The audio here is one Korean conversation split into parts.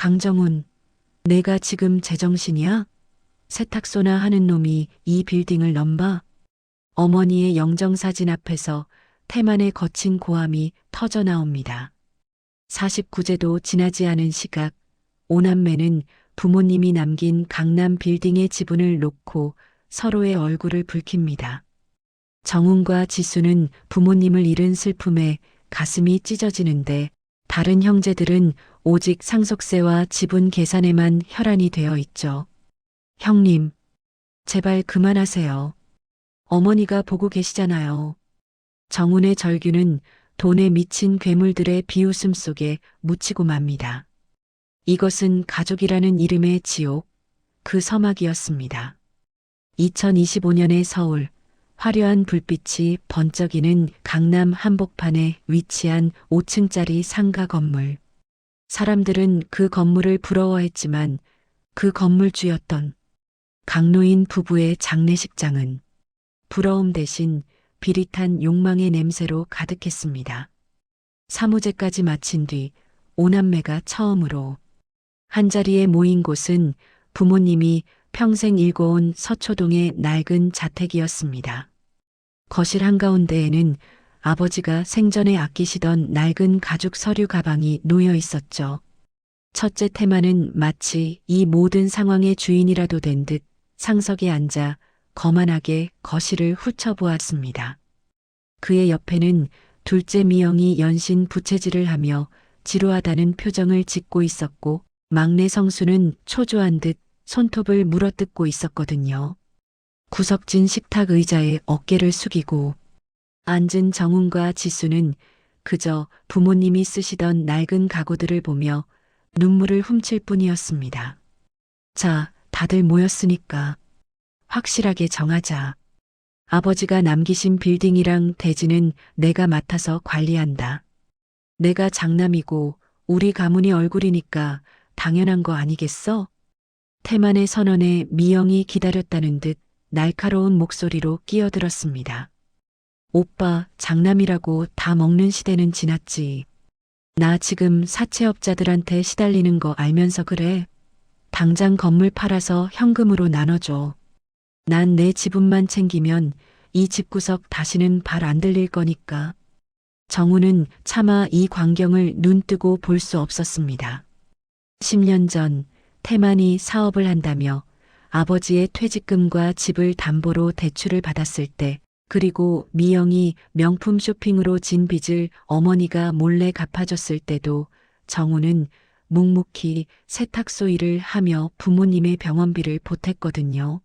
강정훈, 내가 지금 제정신이야? 세탁소나 하는 놈이 이 빌딩을 넘봐? 어머니의 영정사진 앞에서 태만의 거친 고함이 터져 나옵니다. 49제도 지나지 않은 시각, 오남매는 부모님이 남긴 강남 빌딩의 지분을 놓고 서로의 얼굴을 붉힙니다. 정훈과 지수는 부모님을 잃은 슬픔에 가슴이 찢어지는데 다른 형제들은 오직 상속세와 지분 계산에만 혈안이 되어 있죠. 형님, 제발 그만하세요. 어머니가 보고 계시잖아요. 정훈의 절규는 돈에 미친 괴물들의 비웃음 속에 묻히고 맙니다. 이것은 가족이라는 이름의 지옥, 그 서막이었습니다. 2025년의 서울, 화려한 불빛이 번쩍이는 강남 한복판에 위치한 5층짜리 상가 건물. 사람들은 그 건물을 부러워했지만 그 건물주였던 강노인 부부의 장례식장은 부러움 대신 비릿한 욕망의 냄새로 가득했습니다. 사무제까지 마친 뒤 오남매가 처음으로 한자리에 모인 곳은 부모님이 평생 일궈온 서초동의 낡은 자택이었습니다. 거실 한가운데에는 아버지가 생전에 아끼시던 낡은 가죽 서류 가방이 놓여 있었죠. 첫째 태만은 마치 이 모든 상황의 주인이라도 된 듯 상석에 앉아 거만하게 거실을 훑어보았습니다. 그의 옆에는 둘째 미영이 연신 부채질을 하며 지루하다는 표정을 짓고 있었고 막내 성수는 초조한 듯 손톱을 물어뜯고 있었거든요. 구석진 식탁 의자에 어깨를 숙이고 앉은 정훈과 지수는 그저 부모님이 쓰시던 낡은 가구들을 보며 눈물을 훔칠 뿐이었습니다. 자, 다들 모였으니까 확실하게 정하자. 아버지가 남기신 빌딩이랑 대지는 내가 맡아서 관리한다. 내가 장남이고 우리 가문이 얼굴이니까 당연한 거 아니겠어? 태만의 선언에 미영이 기다렸다는 듯 날카로운 목소리로 끼어들었습니다. 오빠, 장남이라고 다 먹는 시대는 지났지. 나 지금 사채업자들한테 시달리는 거 알면서 그래. 당장 건물 팔아서 현금으로 나눠줘. 난 내 지분만 챙기면 이 집구석 다시는 발 안 들릴 거니까. 정우는 차마 이 광경을 눈뜨고 볼 수 없었습니다. 10년 전 태만이 사업을 한다며 아버지의 퇴직금과 집을 담보로 대출을 받았을 때, 그리고 미영이 명품 쇼핑으로 진 빚을 어머니가 몰래 갚아줬을 때도 정우는 묵묵히 세탁소 일을 하며 부모님의 병원비를 보탰거든요.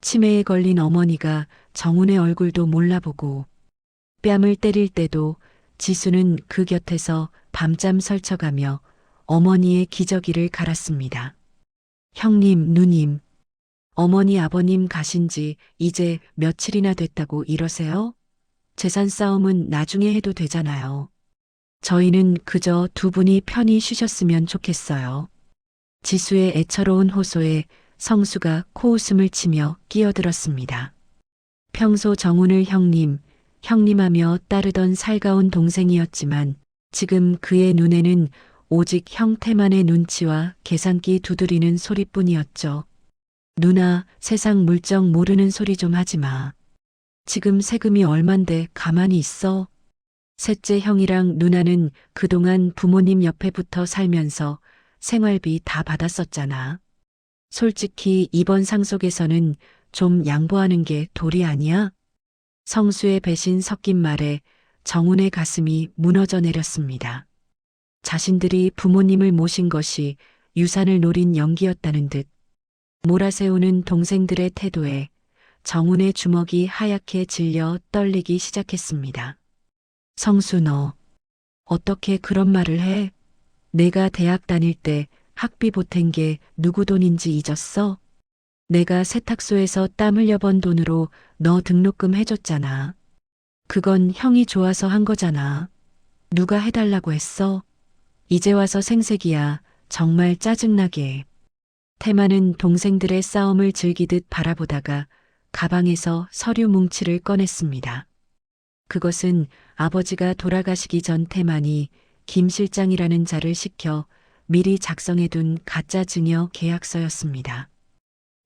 치매에 걸린 어머니가 정훈의 얼굴도 몰라보고 뺨을 때릴 때도 지수는 그 곁에서 밤잠 설쳐가며 어머니의 기저귀를 갈았습니다. 형님, 누님, 어머니 아버님 가신 지 이제 며칠이나 됐다고 이러세요? 재산 싸움은 나중에 해도 되잖아요. 저희는 그저 두 분이 편히 쉬셨으면 좋겠어요. 지수의 애처로운 호소에 성수가 코웃음을 치며 끼어들었습니다. 평소 정훈을 형님, 형님하며 따르던 살가운 동생이었지만 지금 그의 눈에는 오직 형태만의 눈치와 계산기 두드리는 소리뿐이었죠. 누나, 세상 물정 모르는 소리 좀 하지 마. 지금 세금이 얼만데 가만히 있어? 셋째 형이랑 누나는 그동안 부모님 옆에 붙어 살면서 생활비 다 받았었잖아. 솔직히 이번 상속에서는 좀 양보하는 게 도리 아니야? 성수의 배신 섞인 말에 정훈의 가슴이 무너져 내렸습니다. 자신들이 부모님을 모신 것이 유산을 노린 연기였다는 듯 몰아세우는 동생들의 태도에 정훈의 주먹이 하얗게 질려 떨리기 시작했습니다. 성수, 너 어떻게 그런 말을 해? 내가 대학 다닐 때 학비 보탠 게 누구 돈인지 잊었어? 내가 세탁소에서 땀 흘려 번 돈으로 너 등록금 해줬잖아. 그건 형이 좋아서 한 거잖아. 누가 해달라고 했어? 이제 와서 생색이야. 정말 짜증나게. 태만은 동생들의 싸움을 즐기듯 바라보다가 가방에서 서류 뭉치를 꺼냈습니다. 그것은 아버지가 돌아가시기 전 태만이 김 실장이라는 자를 시켜 미리 작성해둔 가짜 증여 계약서였습니다.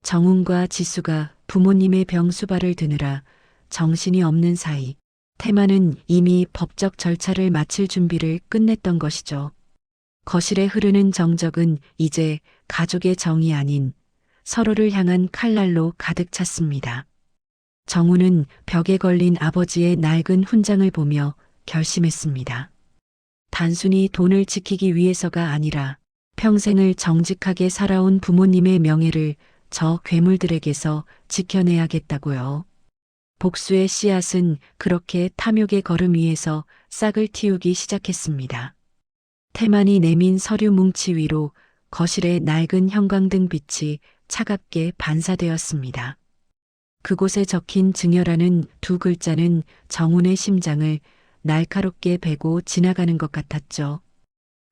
정훈과 지수가 부모님의 병 수발을 드느라 정신이 없는 사이 태만은 이미 법적 절차를 마칠 준비를 끝냈던 것이죠. 거실에 흐르는 정적은 이제 가족의 정이 아닌 서로를 향한 칼날로 가득 찼습니다. 정우는 벽에 걸린 아버지의 낡은 훈장을 보며 결심했습니다. 단순히 돈을 지키기 위해서가 아니라 평생을 정직하게 살아온 부모님의 명예를 저 괴물들에게서 지켜내야겠다고요. 복수의 씨앗은 그렇게 탐욕의 걸음 위에서 싹을 틔우기 시작했습니다. 태만이 내민 서류 뭉치 위로 거실의 낡은 형광등 빛이 차갑게 반사되었습니다. 그곳에 적힌 증여라는 두 글자는 정훈의 심장을 날카롭게 베고 지나가는 것 같았죠.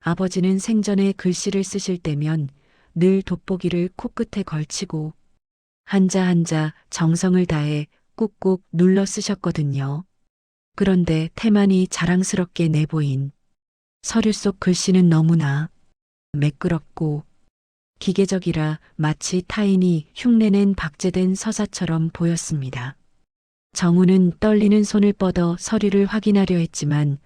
아버지는 생전에 글씨를 쓰실 때면 늘 돋보기를 코끝에 걸치고 한자 한자 정성을 다해 꾹꾹 눌러 쓰셨거든요. 그런데 태만이 자랑스럽게 내보인 서류 속 글씨는 너무나 매끄럽고 기계적이라 마치 타인이 흉내낸 박제된 서사처럼 보였습니다. 정우는 떨리는 손을 뻗어 서류를 확인하려 했지만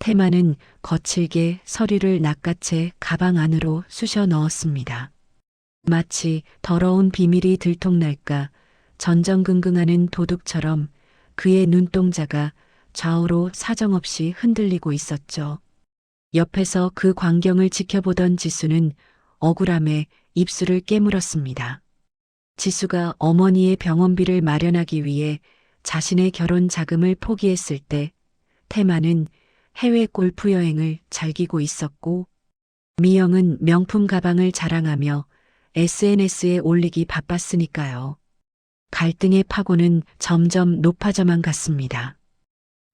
태만은 거칠게 서류를 낚아채 가방 안으로 쑤셔 넣었습니다. 마치 더러운 비밀이 들통날까 전전긍긍하는 도둑처럼 그의 눈동자가 좌우로 사정없이 흔들리고 있었죠. 옆에서 그 광경을 지켜보던 지수는 억울함에 입술을 깨물었습니다. 지수가 어머니의 병원비를 마련하기 위해 자신의 결혼 자금을 포기했을 때 태만은 해외 골프 여행을 즐기고 있었고 미영은 명품 가방을 자랑하며 SNS에 올리기 바빴으니까요. 갈등의 파고는 점점 높아져만 갔습니다.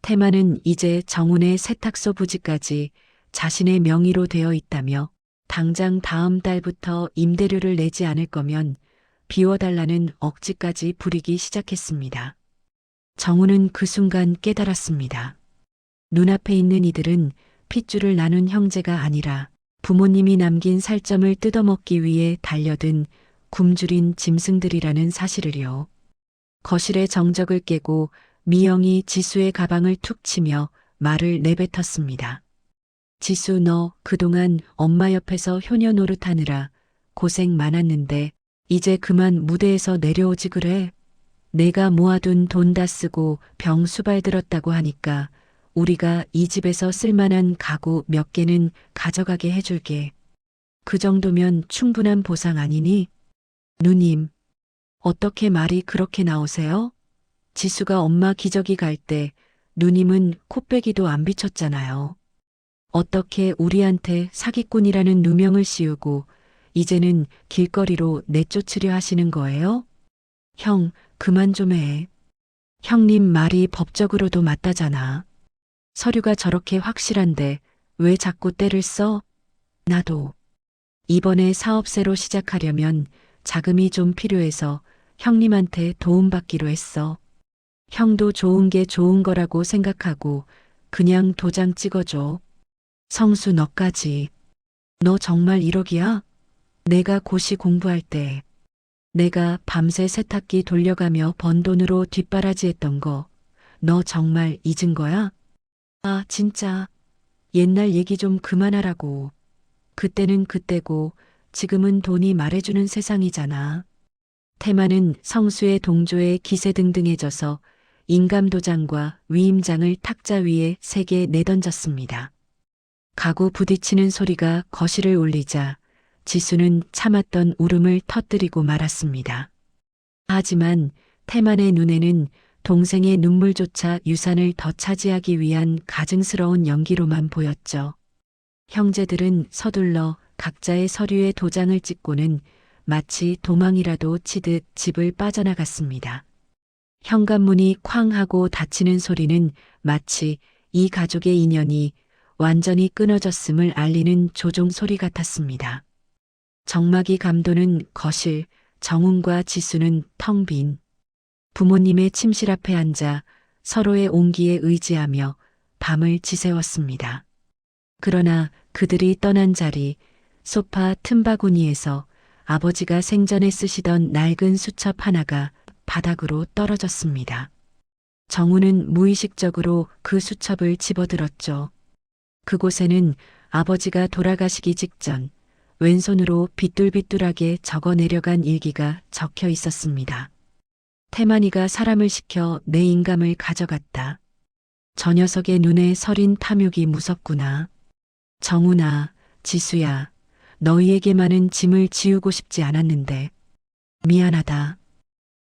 태만은 이제 정훈의 세탁소 부지까지 자신의 명의로 되어 있다며 당장 다음 달부터 임대료를 내지 않을 거면 비워달라는 억지까지 부리기 시작했습니다. 정우는 그 순간 깨달았습니다. 눈앞에 있는 이들은 핏줄을 나눈 형제가 아니라 부모님이 남긴 살점을 뜯어먹기 위해 달려든 굶주린 짐승들이라는 사실을요. 거실의 정적을 깨고 미영이 지수의 가방을 툭 치며 말을 내뱉었습니다. 지수, 너 그동안 엄마 옆에서 효녀 노릇하느라 고생 많았는데 이제 그만 무대에서 내려오지 그래. 내가 모아둔 돈 다 쓰고 병 수발 들었다고 하니까 우리가 이 집에서 쓸만한 가구 몇 개는 가져가게 해줄게. 그 정도면 충분한 보상 아니니? 누님, 어떻게 말이 그렇게 나오세요? 지수가 엄마 기저귀 갈 때 누님은 코빼기도 안 비쳤잖아요. 어떻게 우리한테 사기꾼이라는 누명을 씌우고 이제는 길거리로 내쫓으려 하시는 거예요? 형, 그만 좀 해. 형님 말이 법적으로도 맞다잖아. 서류가 저렇게 확실한데 왜 자꾸 때를 써? 나도 이번에 사업 새로 시작하려면 자금이 좀 필요해서 형님한테 도움받기로 했어. 형도 좋은 게 좋은 거라고 생각하고 그냥 도장 찍어줘. 성수 너까지. 너 정말 1억이야? 내가 고시 공부할 때 내가 밤새 세탁기 돌려가며 번 돈으로 뒷바라지했던 거 너 정말 잊은 거야? 아, 진짜. 옛날 얘기 좀 그만하라고. 그때는 그때고 지금은 돈이 말해주는 세상이잖아. 태만은 성수의 동조에 기세등등해져서 인감도장과 위임장을 탁자 위에 3개 내던졌습니다. 가구 부딪히는 소리가 거실을 울리자 지수는 참았던 울음을 터뜨리고 말았습니다. 하지만 태만의 눈에는 동생의 눈물조차 유산을 더 차지하기 위한 가증스러운 연기로만 보였죠. 형제들은 서둘러 각자의 서류에 도장을 찍고는 마치 도망이라도 치듯 집을 빠져나갔습니다. 현관문이 쾅 하고 닫히는 소리는 마치 이 가족의 인연이 완전히 끊어졌음을 알리는 조종 소리 같았습니다. 정막이 감도는 거실, 정훈과 지수는 텅 빈 부모님의 침실 앞에 앉아 서로의 온기에 의지하며 밤을 지새웠습니다. 그러나 그들이 떠난 자리, 소파 틈바구니에서 아버지가 생전에 쓰시던 낡은 수첩 하나가 바닥으로 떨어졌습니다. 정우는 무의식적으로 그 수첩을 집어들었죠. 그곳에는 아버지가 돌아가시기 직전 왼손으로 비뚤비뚤하게 적어 내려간 일기가 적혀 있었습니다. 태만이가 사람을 시켜 내 인감을 가져갔다. 저 녀석의 눈에 서린 탐욕이 무섭구나. 정우나 지수야, 너희에게만은 짐을 지우고 싶지 않았는데 미안하다.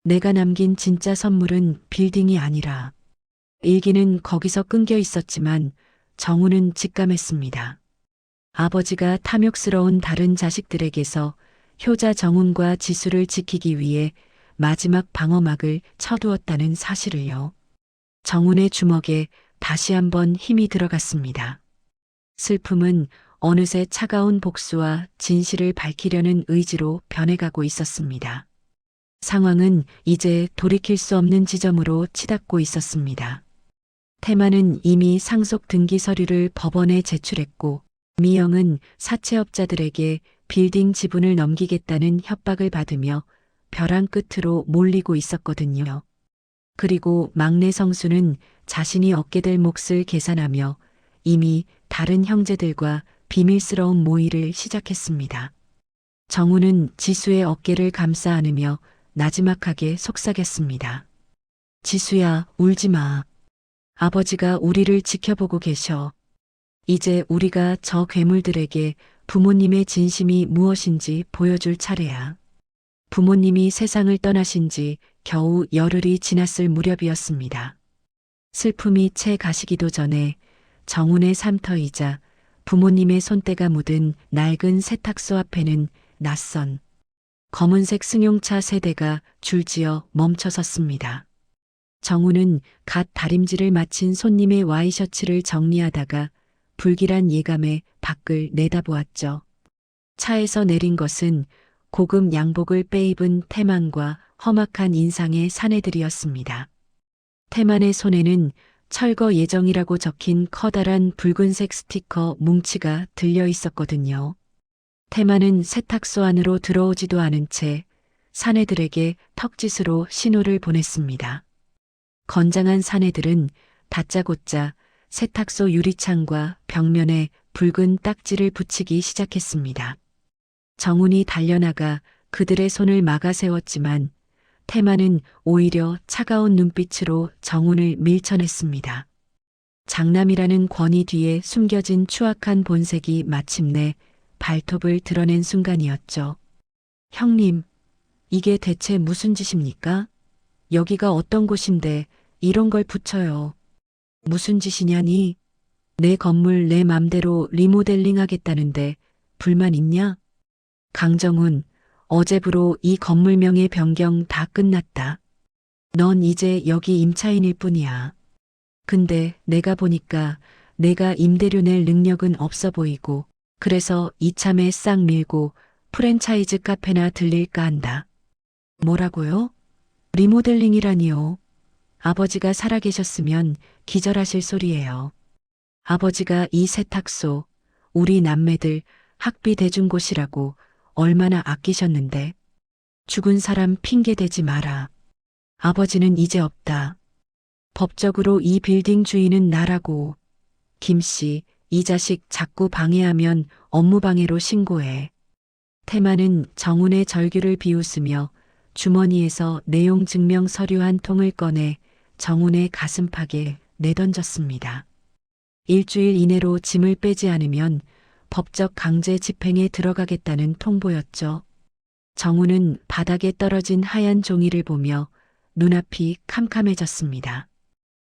내가 남긴 진짜 선물은 빌딩이 아니라. 일기는 거기서 끊겨 있었지만 정우는 직감했습니다. 아버지가 탐욕스러운 다른 자식들에게서 효자 정훈과 지수를 지키기 위해 마지막 방어막을 쳐두었다는 사실을요. 정훈의 주먹에 다시 한번 힘이 들어갔습니다. 슬픔은 어느새 차가운 복수와 진실을 밝히려는 의지로 변해가고 있었습니다. 상황은 이제 돌이킬 수 없는 지점으로 치닫고 있었습니다. 태만은 이미 상속 등기 서류를 법원에 제출했고 미영은 사채업자들에게 빌딩 지분을 넘기겠다는 협박을 받으며 벼랑 끝으로 몰리고 있었거든요. 그리고 막내 성수는 자신이 얻게 될 몫을 계산하며 이미 다른 형제들과 비밀스러운 모의를 시작했습니다. 정우는 지수의 어깨를 감싸 안으며 나지막하게 속삭였습니다. 지수야, 울지 마. 아버지가 우리를 지켜보고 계셔. 이제 우리가 저 괴물들에게 부모님의 진심이 무엇인지 보여줄 차례야. 부모님이 세상을 떠나신 지 겨우 열흘이 지났을 무렵이었습니다. 슬픔이 채 가시기도 전에 정훈의 삶터이자 부모님의 손때가 묻은 낡은 세탁소 앞에는 낯선 검은색 승용차 세대가 줄지어 멈춰섰습니다. 정훈은 갓 다림질을 마친 손님의 와이셔츠를 정리하다가 불길한 예감에 밖을 내다보았죠. 차에서 내린 것은 고급 양복을 빼입은 태만과 험악한 인상의 사내들이었습니다. 태만의 손에는 철거 예정이라고 적힌 커다란 붉은색 스티커 뭉치가 들려 있었거든요. 태만은 세탁소 안으로 들어오지도 않은 채 사내들에게 턱짓으로 신호를 보냈습니다. 건장한 사내들은 다짜고짜 세탁소 유리창과 벽면에 붉은 딱지를 붙이기 시작했습니다. 정훈이 달려나가 그들의 손을 막아 세웠지만 태만은 오히려 차가운 눈빛으로 정훈을 밀쳐냈습니다. 장남이라는 권위 뒤에 숨겨진 추악한 본색이 마침내 발톱을 드러낸 순간이었죠. 형님, 이게 대체 무슨 짓입니까? 여기가 어떤 곳인데 이런 걸 붙여요. 무슨 짓이냐니? 내 건물 내 맘대로 리모델링 하겠다는데 불만 있냐? 강정훈, 어제부로 이 건물명의 변경 다 끝났다. 넌 이제 여기 임차인일 뿐이야. 근데 내가 보니까 내가 임대료 낼 능력은 없어 보이고 그래서 이참에 싹 밀고 프랜차이즈 카페나 들릴까 한다. 뭐라고요? 리모델링이라니요. 아버지가 살아계셨으면 기절하실 소리예요. 아버지가 이 세탁소, 우리 남매들 학비 대준 곳이라고 얼마나 아끼셨는데. 죽은 사람 핑계 대지 마라. 아버지는 이제 없다. 법적으로 이 빌딩 주인은 나라고. 김씨, 이 자식 자꾸 방해하면 업무방해로 신고해. 태만은 정훈의 절규를 비웃으며 주머니에서 내용 증명 서류 한 통을 꺼내 정훈의 가슴팍에 내던졌습니다. 일주일 이내로 짐을 빼지 않으면 법적 강제 집행에 들어가겠다는 통보였죠. 정훈은 바닥에 떨어진 하얀 종이를 보며 눈앞이 캄캄해졌습니다.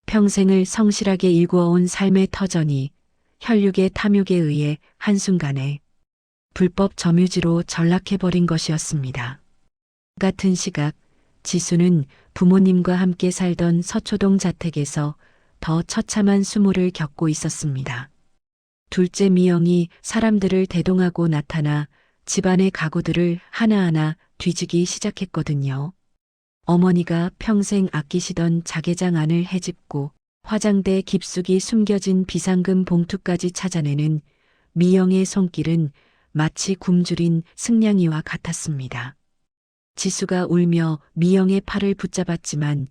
평생을 성실하게 일구어온 삶의 터전이 혈육의 탐욕에 의해 한순간에 불법 점유지로 전락해버린 것이었습니다. 같은 시각 지수는 부모님과 함께 살던 서초동 자택에서 더 처참한 수모를 겪고 있었습니다. 둘째 미영이 사람들을 대동하고 나타나 집안의 가구들을 하나하나 뒤지기 시작했거든요. 어머니가 평생 아끼시던 자개장 안을 헤집고 화장대 깊숙이 숨겨진 비상금 봉투까지 찾아내는 미영의 손길은 마치 굶주린 승냥이와 같았습니다. 지수가 울며 미영의 팔을 붙잡았지만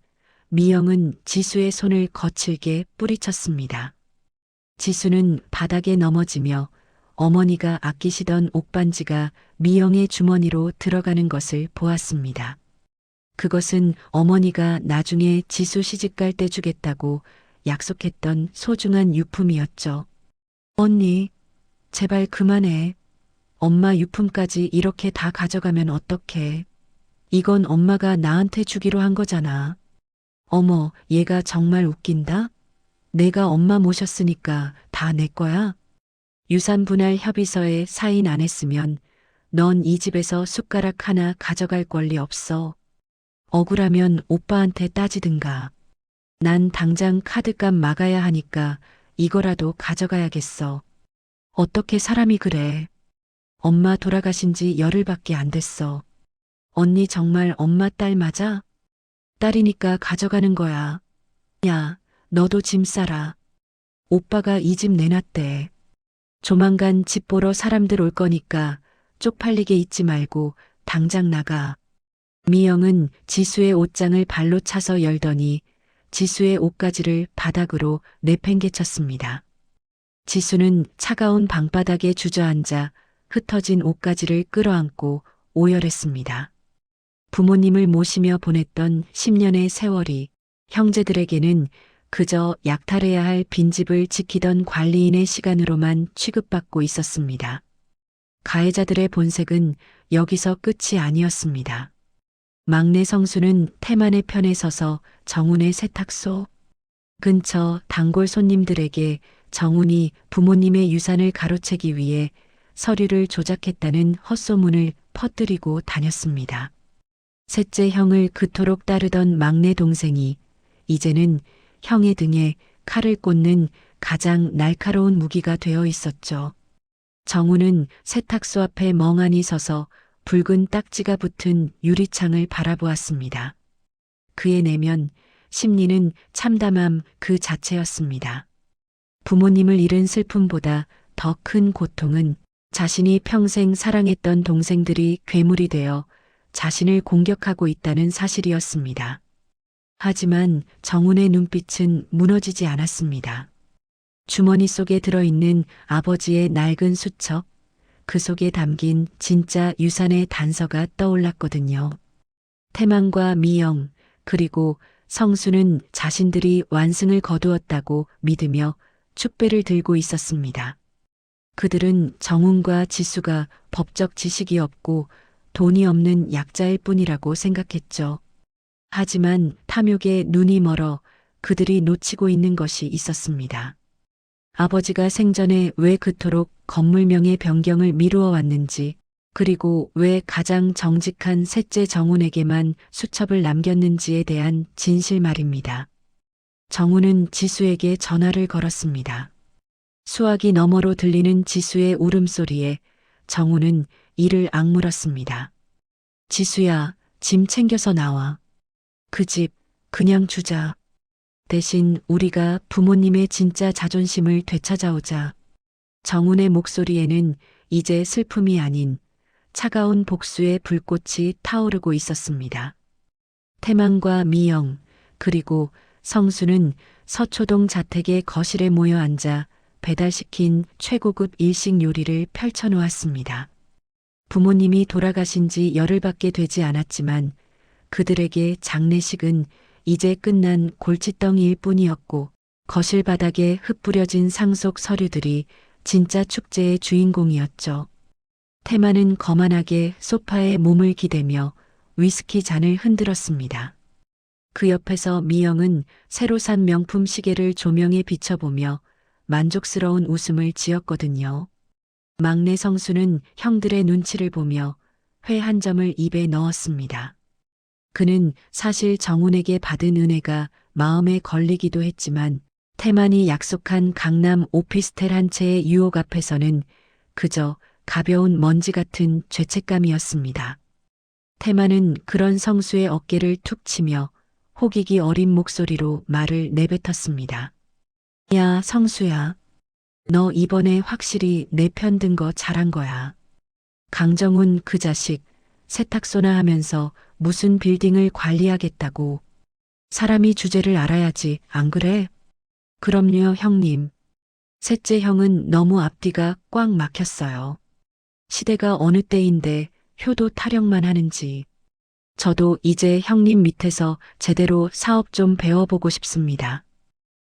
미영은 지수의 손을 거칠게 뿌리쳤습니다. 지수는 바닥에 넘어지며 어머니가 아끼시던 옷반지가 미영의 주머니로 들어가는 것을 보았습니다. 그것은 어머니가 나중에 지수 시집갈 때 주겠다고 약속했던 소중한 유품이었죠. 언니, 제발 그만해. 엄마 유품까지 이렇게 다 가져가면 어떡해. 이건 엄마가 나한테 주기로 한 거잖아. 어머, 얘가 정말 웃긴다? 내가 엄마 모셨으니까 다 내 거야? 유산분할 협의서에 사인 안 했으면 넌 이 집에서 숟가락 하나 가져갈 권리 없어. 억울하면 오빠한테 따지든가. 난 당장 카드값 막아야 하니까 이거라도 가져가야겠어. 어떻게 사람이 그래. 엄마 돌아가신 지 열흘밖에 안 됐어. 언니 정말 엄마 딸 맞아? 딸이니까 가져가는 거야. 야, 너도 짐 싸라. 오빠가 이 집 내놨대. 조만간 집 보러 사람들 올 거니까 쪽팔리게 있지 말고 당장 나가. 미영은 지수의 옷장을 발로 차서 열더니 지수의 옷가지를 바닥으로 내팽개쳤습니다. 지수는 차가운 방바닥에 주저앉아 흩어진 옷가지를 끌어안고 오열했습니다. 부모님을 모시며 보냈던 10년의 세월이 형제들에게는 그저 약탈해야 할 빈집을 지키던 관리인의 시간으로만 취급받고 있었습니다. 가해자들의 본색은 여기서 끝이 아니었습니다. 막내 성수는 태만의 편에 서서 정훈의 세탁소 근처 단골 손님들에게 정훈이 부모님의 유산을 가로채기 위해 서류를 조작했다는 헛소문을 퍼뜨리고 다녔습니다. 셋째 형을 그토록 따르던 막내 동생이 이제는 형의 등에 칼을 꽂는 가장 날카로운 무기가 되어 있었죠. 정우는 세탁소 앞에 멍하니 서서 붉은 딱지가 붙은 유리창을 바라보았습니다. 그의 내면 심리는 참담함 그 자체였습니다. 부모님을 잃은 슬픔보다 더 큰 고통은 자신이 평생 사랑했던 동생들이 괴물이 되어 자신을 공격하고 있다는 사실이었습니다. 하지만 정훈의 눈빛은 무너지지 않았습니다. 주머니 속에 들어있는 아버지의 낡은 수첩, 그 속에 담긴 진짜 유산의 단서가 떠올랐거든요. 태만과 미영, 그리고 성수는 자신들이 완승을 거두었다고 믿으며 축배를 들고 있었습니다. 그들은 정훈과 지수가 법적 지식이 없고 돈이 없는 약자일 뿐이라고 생각했죠. 하지만 탐욕에 눈이 멀어 그들이 놓치고 있는 것이 있었습니다. 아버지가 생전에 왜 그토록 건물명의 변경을 미루어 왔는지, 그리고 왜 가장 정직한 셋째 정훈에게만 수첩을 남겼는지에 대한 진실 말입니다. 정훈은 지수에게 전화를 걸었습니다. 수화기 너머로 들리는 지수의 울음소리에 정훈은 이를 악물었습니다. 지수야, 짐 챙겨서 나와. 그 집 그냥 주자. 대신 우리가 부모님의 진짜 자존심을 되찾아오자. 정훈의 목소리에는 이제 슬픔이 아닌 차가운 복수의 불꽃이 타오르고 있었습니다. 태만과 미영, 그리고 성수는 서초동 자택의 거실에 모여 앉아 배달시킨 최고급 일식 요리를 펼쳐놓았습니다. 부모님이 돌아가신 지 열흘밖에 되지 않았지만 그들에게 장례식은 이제 끝난 골칫덩이일 뿐이었고 거실 바닥에 흩뿌려진 상속 서류들이 진짜 축제의 주인공이었죠. 태만은 거만하게 소파에 몸을 기대며 위스키 잔을 흔들었습니다. 그 옆에서 미영은 새로 산 명품 시계를 조명에 비춰보며 만족스러운 웃음을 지었거든요. 막내 성수는 형들의 눈치를 보며 회 한 점을 입에 넣었습니다. 그는 사실 정훈에게 받은 은혜가 마음에 걸리기도 했지만 태만이 약속한 강남 오피스텔 한 채의 유혹 앞에서는 그저 가벼운 먼지 같은 죄책감이었습니다. 태만은 그런 성수의 어깨를 툭 치며 호기기 어린 목소리로 말을 내뱉었습니다. 야, 성수야. 너 이번에 확실히 내 편 든 거 잘한 거야. 강정훈 그 자식 세탁소나 하면서 무슨 빌딩을 관리하겠다고. 사람이 주제를 알아야지, 안 그래? 그럼요, 형님. 셋째 형은 너무 앞뒤가 꽉 막혔어요. 시대가 어느 때인데 효도 타령만 하는지. 저도 이제 형님 밑에서 제대로 사업 좀 배워보고 싶습니다.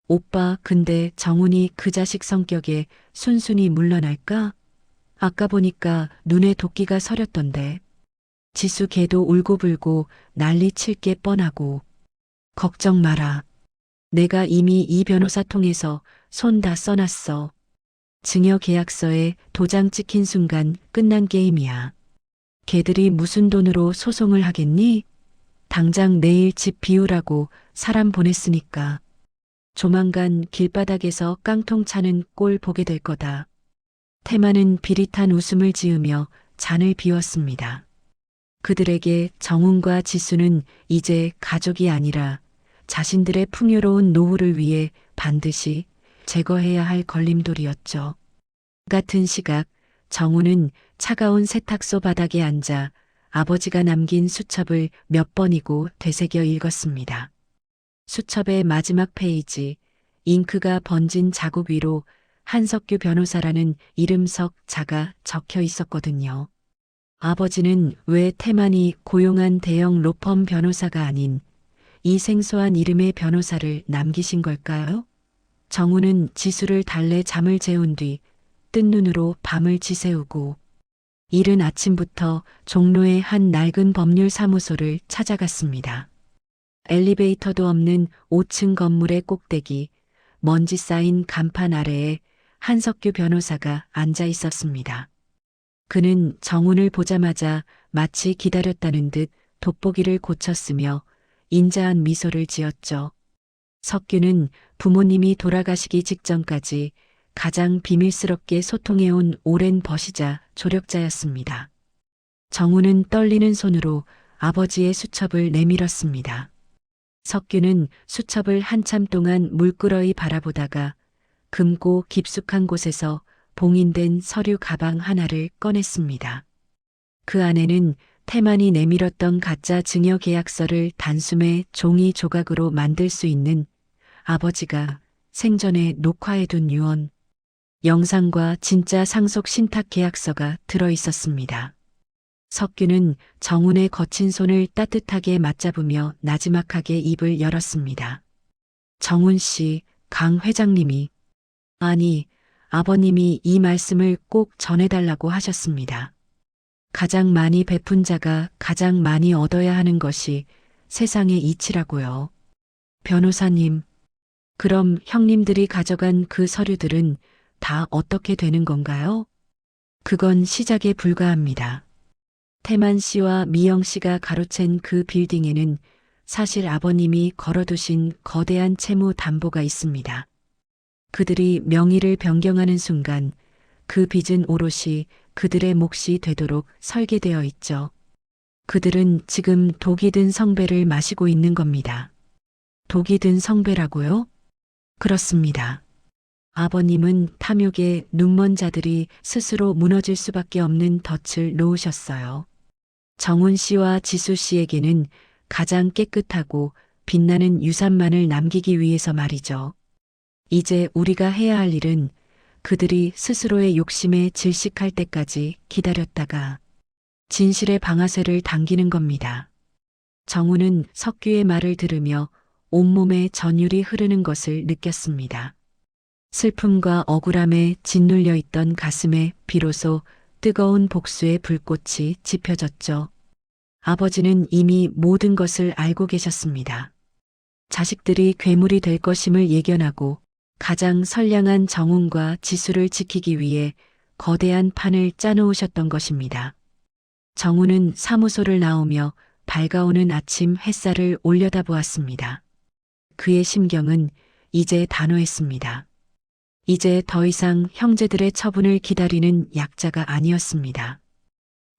오빠, 근데 정훈이 그 자식 성격에 순순히 물러날까? 아까 보니까 눈에 도끼가 서렸던데. 지수 걔도 울고불고 난리 칠 게 뻔하고. 걱정 마라. 내가 이미 이 변호사 통해서 손 다 써놨어. 증여 계약서에 도장 찍힌 순간 끝난 게임이야. 걔들이 무슨 돈으로 소송을 하겠니? 당장 내일 집 비우라고 사람 보냈으니까. 조만간 길바닥에서 깡통 차는 꼴 보게 될 거다. 태만은 비릿한 웃음을 지으며 잔을 비웠습니다. 그들에게 정훈과 지수는 이제 가족이 아니라 자신들의 풍요로운 노후를 위해 반드시 제거해야 할 걸림돌이었죠. 같은 시각 정훈은 차가운 세탁소 바닥에 앉아 아버지가 남긴 수첩을 몇 번이고 되새겨 읽었습니다. 수첩의 마지막 페이지, 잉크가 번진 자국 위로 한석규 변호사라는 이름 석 자가 적혀 있었거든요. 아버지는 왜 태만이 고용한 대형 로펌 변호사가 아닌 이 생소한 이름의 변호사를 남기신 걸까요? 정훈은 지수를 달래 잠을 재운 뒤 뜬 눈으로 밤을 지새우고 이른 아침부터 종로의 한 낡은 법률 사무소를 찾아갔습니다. 엘리베이터도 없는 5층 건물의 꼭대기, 먼지 쌓인 간판 아래에 한석규 변호사가 앉아 있었습니다. 그는 정훈을 보자마자 마치 기다렸다는 듯 돋보기를 고쳤으며 인자한 미소를 지었죠. 석규는 부모님이 돌아가시기 직전까지 가장 비밀스럽게 소통해온 오랜 버시자 조력자였습니다. 정훈은 떨리는 손으로 아버지의 수첩을 내밀었습니다. 석규는 수첩을 한참 동안 물끄러이 바라보다가 금고 깊숙한 곳에서 봉인된 서류 가방 하나를 꺼냈습니다. 그 안에는 태만이 내밀었던 가짜 증여 계약서를 단숨에 종이 조각으로 만들 수 있는 아버지가 생전에 녹화해둔 유언, 영상과 진짜 상속 신탁 계약서가 들어 있었습니다. 석규는 정훈의 거친 손을 따뜻하게 맞잡으며 나지막하게 입을 열었습니다. 정훈 씨, 강 회장님이, 아니, 아버님이 이 말씀을 꼭 전해달라고 하셨습니다. 가장 많이 베푼 자가 가장 많이 얻어야 하는 것이 세상의 이치라고요. 변호사님, 그럼 형님들이 가져간 그 서류들은 다 어떻게 되는 건가요? 그건 시작에 불과합니다. 태만 씨와 미영 씨가 가로챈 그 빌딩에는 사실 아버님이 걸어두신 거대한 채무 담보가 있습니다. 그들이 명의를 변경하는 순간 그 빚은 오롯이 그들의 몫이 되도록 설계되어 있죠. 그들은 지금 독이 든 성배를 마시고 있는 겁니다. 독이 든 성배라고요? 그렇습니다. 아버님은 탐욕에 눈먼 자들이 스스로 무너질 수밖에 없는 덫을 놓으셨어요. 정훈 씨와 지수 씨에게는 가장 깨끗하고 빛나는 유산만을 남기기 위해서 말이죠. 이제 우리가 해야 할 일은 그들이 스스로의 욕심에 질식할 때까지 기다렸다가 진실의 방아쇠를 당기는 겁니다. 정훈은 석규의 말을 들으며 온몸에 전율이 흐르는 것을 느꼈습니다. 슬픔과 억울함에 짓눌려 있던 가슴에 비로소 뜨거운 복수의 불꽃이 지펴졌죠. 아버지는 이미 모든 것을 알고 계셨습니다. 자식들이 괴물이 될 것임을 예견하고 가장 선량한 정훈과 지수를 지키기 위해 거대한 판을 짜놓으셨던 것입니다. 정훈은 사무소를 나오며 밝아오는 아침 햇살을 올려다보았습니다. 그의 심경은 이제 단호했습니다. 이제 더 이상 형제들의 처분을 기다리는 약자가 아니었습니다.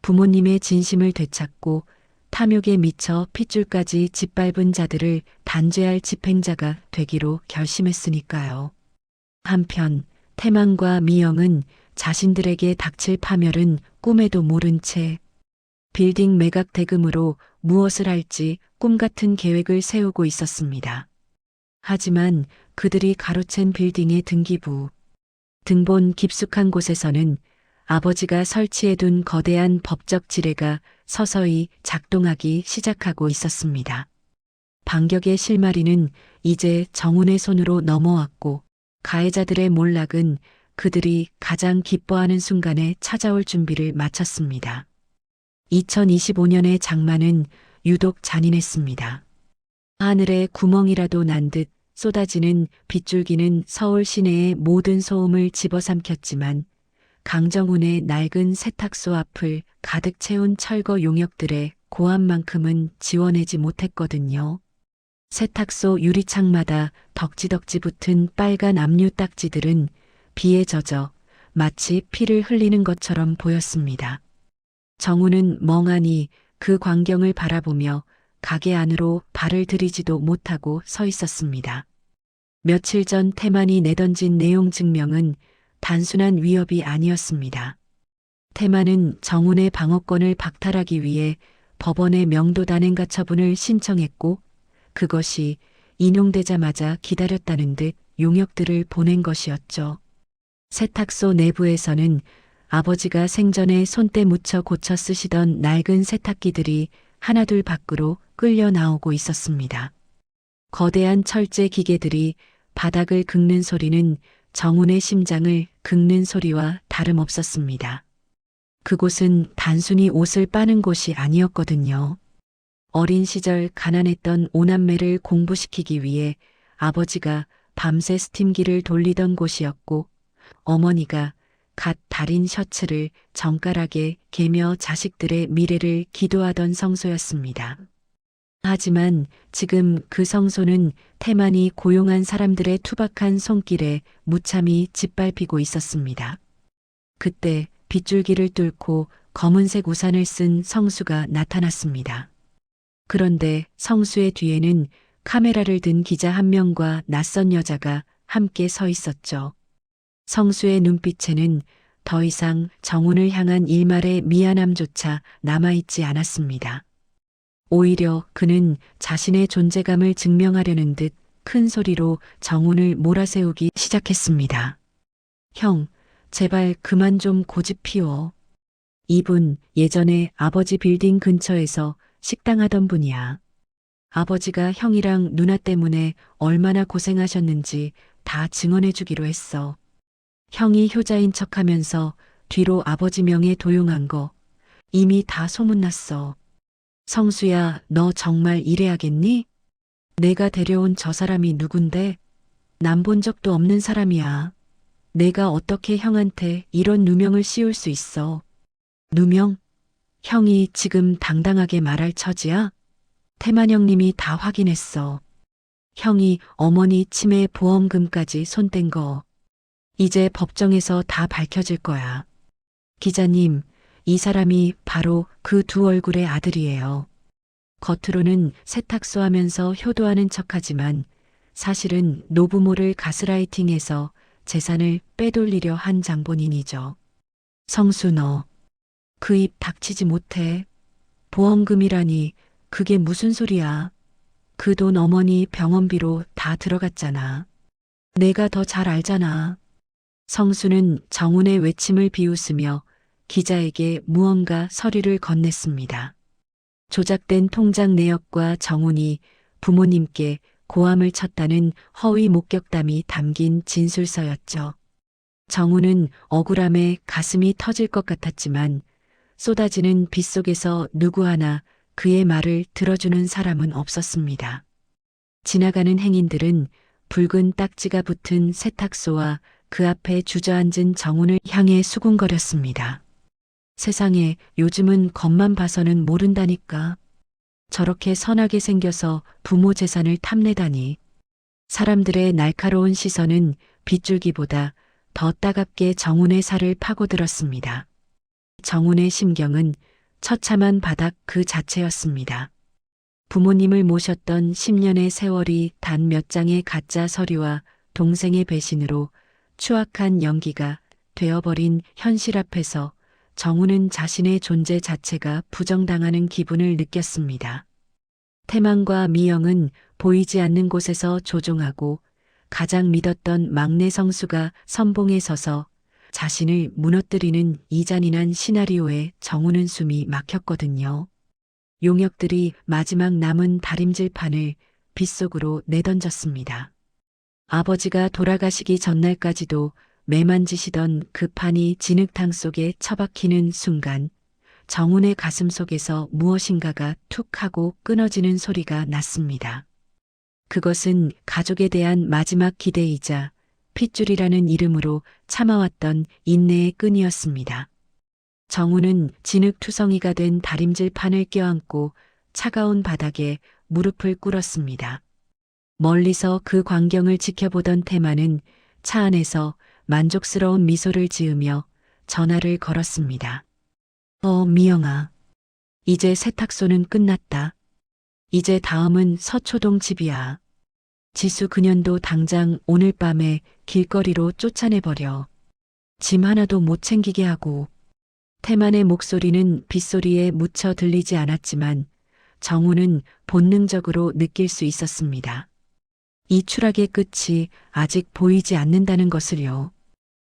부모님의 진심을 되찾고 탐욕에 미쳐 핏줄까지 짓밟은 자들을 단죄할 집행자가 되기로 결심했으니까요. 한편 태만과 미영은 자신들에게 닥칠 파멸은 꿈에도 모른 채 빌딩 매각 대금으로 무엇을 할지 꿈같은 계획을 세우고 있었습니다. 하지만 그들이 가로챈 빌딩의 등기부, 등본 깊숙한 곳에서는 아버지가 설치해둔 거대한 법적 지뢰가 서서히 작동하기 시작하고 있었습니다. 반격의 실마리는 이제 정운의 손으로 넘어왔고 가해자들의 몰락은 그들이 가장 기뻐하는 순간에 찾아올 준비를 마쳤습니다. 2025년의 장마는 유독 잔인했습니다. 하늘에 구멍이라도 난 듯 쏟아지는 빗줄기는 서울 시내의 모든 소음을 집어삼켰지만 강정훈의 낡은 세탁소 앞을 가득 채운 철거 용역들의 고함만큼은 지워내지 못했거든요. 세탁소 유리창마다 덕지덕지 붙은 빨간 압류 딱지들은 비에 젖어 마치 피를 흘리는 것처럼 보였습니다. 정우는 멍하니 그 광경을 바라보며 가게 안으로 발을 들이지도 못하고 서 있었습니다. 며칠 전 태만이 내던진 내용 증명은 단순한 위협이 아니었습니다. 태만은 정운의 방어권을 박탈하기 위해 법원에 명도 단행 가처분을 신청했고 그것이 인용되자마자 기다렸다는 듯 용역들을 보낸 것이었죠. 세탁소 내부에서는 아버지가 생전에 손때 묻혀 고쳐 쓰시던 낡은 세탁기들이 하나둘 밖으로 끌려 나오고 있었습니다. 거대한 철제 기계들이 바닥을 긁는 소리는 정운의 심장을 긁는 소리와 다름없었습니다. 그곳은 단순히 옷을 빠는 곳이 아니었거든요. 어린 시절 가난했던 오남매를 공부시키기 위해 아버지가 밤새 스팀기를 돌리던 곳이었고 어머니가 갓 다린 셔츠를 정갈하게 개며 자식들의 미래를 기도하던 성소였습니다. 하지만 지금 그 성소는 태만이 고용한 사람들의 투박한 손길에 무참히 짓밟히고 있었습니다. 그때 빗줄기를 뚫고 검은색 우산을 쓴 성수가 나타났습니다. 그런데 성수의 뒤에는 카메라를 든 기자 한 명과 낯선 여자가 함께 서 있었죠. 성수의 눈빛에는 더 이상 정운을 향한 일말의 미안함조차 남아있지 않았습니다. 오히려 그는 자신의 존재감을 증명하려는 듯 큰 소리로 정운을 몰아세우기 시작했습니다. 형, 제발 그만 좀 고집 피워. 이분 예전에 아버지 빌딩 근처에서 식당하던 분이야. 아버지가 형이랑 누나 때문에 얼마나 고생하셨는지 다 증언해 주기로 했어. 형이 효자인 척하면서 뒤로 아버지 명예 도용한 거 이미 다 소문났어. 성수야, 너 정말 이래야겠니? 내가 데려온 저 사람이 누군데? 난 본 적도 없는 사람이야. 내가 어떻게 형한테 이런 누명을 씌울 수 있어? 누명? 형이 지금 당당하게 말할 처지야? 태만 형님이 다 확인했어. 형이 어머니 치매 보험금까지 손댄 거. 이제 법정에서 다 밝혀질 거야. 기자님, 이 사람이 바로 그 두 얼굴의 아들이에요. 겉으로는 세탁소 하면서 효도하는 척하지만 사실은 노부모를 가스라이팅해서 재산을 빼돌리려 한 장본인이죠. 성수 너, 그 입 닥치지 못해. 보험금이라니 그게 무슨 소리야. 그 돈 어머니 병원비로 다 들어갔잖아. 내가 더 잘 알잖아. 성수는 정운의 외침을 비웃으며 기자에게 무언가 서류를 건넸습니다. 조작된 통장 내역과 정운이 부모님께 고함을 쳤다는 허위 목격담이 담긴 진술서였죠. 정운은 억울함에 가슴이 터질 것 같았지만 쏟아지는 빗속에서 누구 하나 그의 말을 들어주는 사람은 없었습니다. 지나가는 행인들은 붉은 딱지가 붙은 세탁소와 그 앞에 주저앉은 정운을 향해 수군거렸습니다. 세상에 요즘은 겉만 봐서는 모른다니까. 저렇게 선하게 생겨서 부모 재산을 탐내다니. 사람들의 날카로운 시선은 빗줄기보다 더 따갑게 정운의 살을 파고들었습니다. 정운의 심경은 처참한 바닥 그 자체였습니다. 부모님을 모셨던 10년의 세월이 단 몇 장의 가짜 서류와 동생의 배신으로 추악한 연기가 되어버린 현실 앞에서 정우는 자신의 존재 자체가 부정당하는 기분을 느꼈습니다. 태만과 미영은 보이지 않는 곳에서 조종하고 가장 믿었던 막내 성수가 선봉에 서서 자신을 무너뜨리는 이 잔인한 시나리오에 정우는 숨이 막혔거든요. 용역들이 마지막 남은 다림질판을 빗속으로 내던졌습니다. 아버지가 돌아가시기 전날까지도 매만지시던 그 판이 진흙탕 속에 처박히는 순간 정훈의 가슴 속에서 무엇인가가 툭 하고 끊어지는 소리가 났습니다. 그것은 가족에 대한 마지막 기대이자 핏줄이라는 이름으로 참아왔던 인내의 끈이었습니다. 정우는 진흙투성이가 된 다림질판을 껴안고 차가운 바닥에 무릎을 꿇었습니다. 멀리서 그 광경을 지켜보던 태만은 차 안에서 만족스러운 미소를 지으며 전화를 걸었습니다. 미영아. 이제 세탁소는 끝났다. 이제 다음은 서초동 집이야. 지수 그년도 당장 오늘 밤에 길거리로 쫓아내버려. 짐 하나도 못 챙기게 하고. 태만의 목소리는 빗소리에 묻혀 들리지 않았지만 정우는 본능적으로 느낄 수 있었습니다. 이 추락의 끝이 아직 보이지 않는다는 것을요.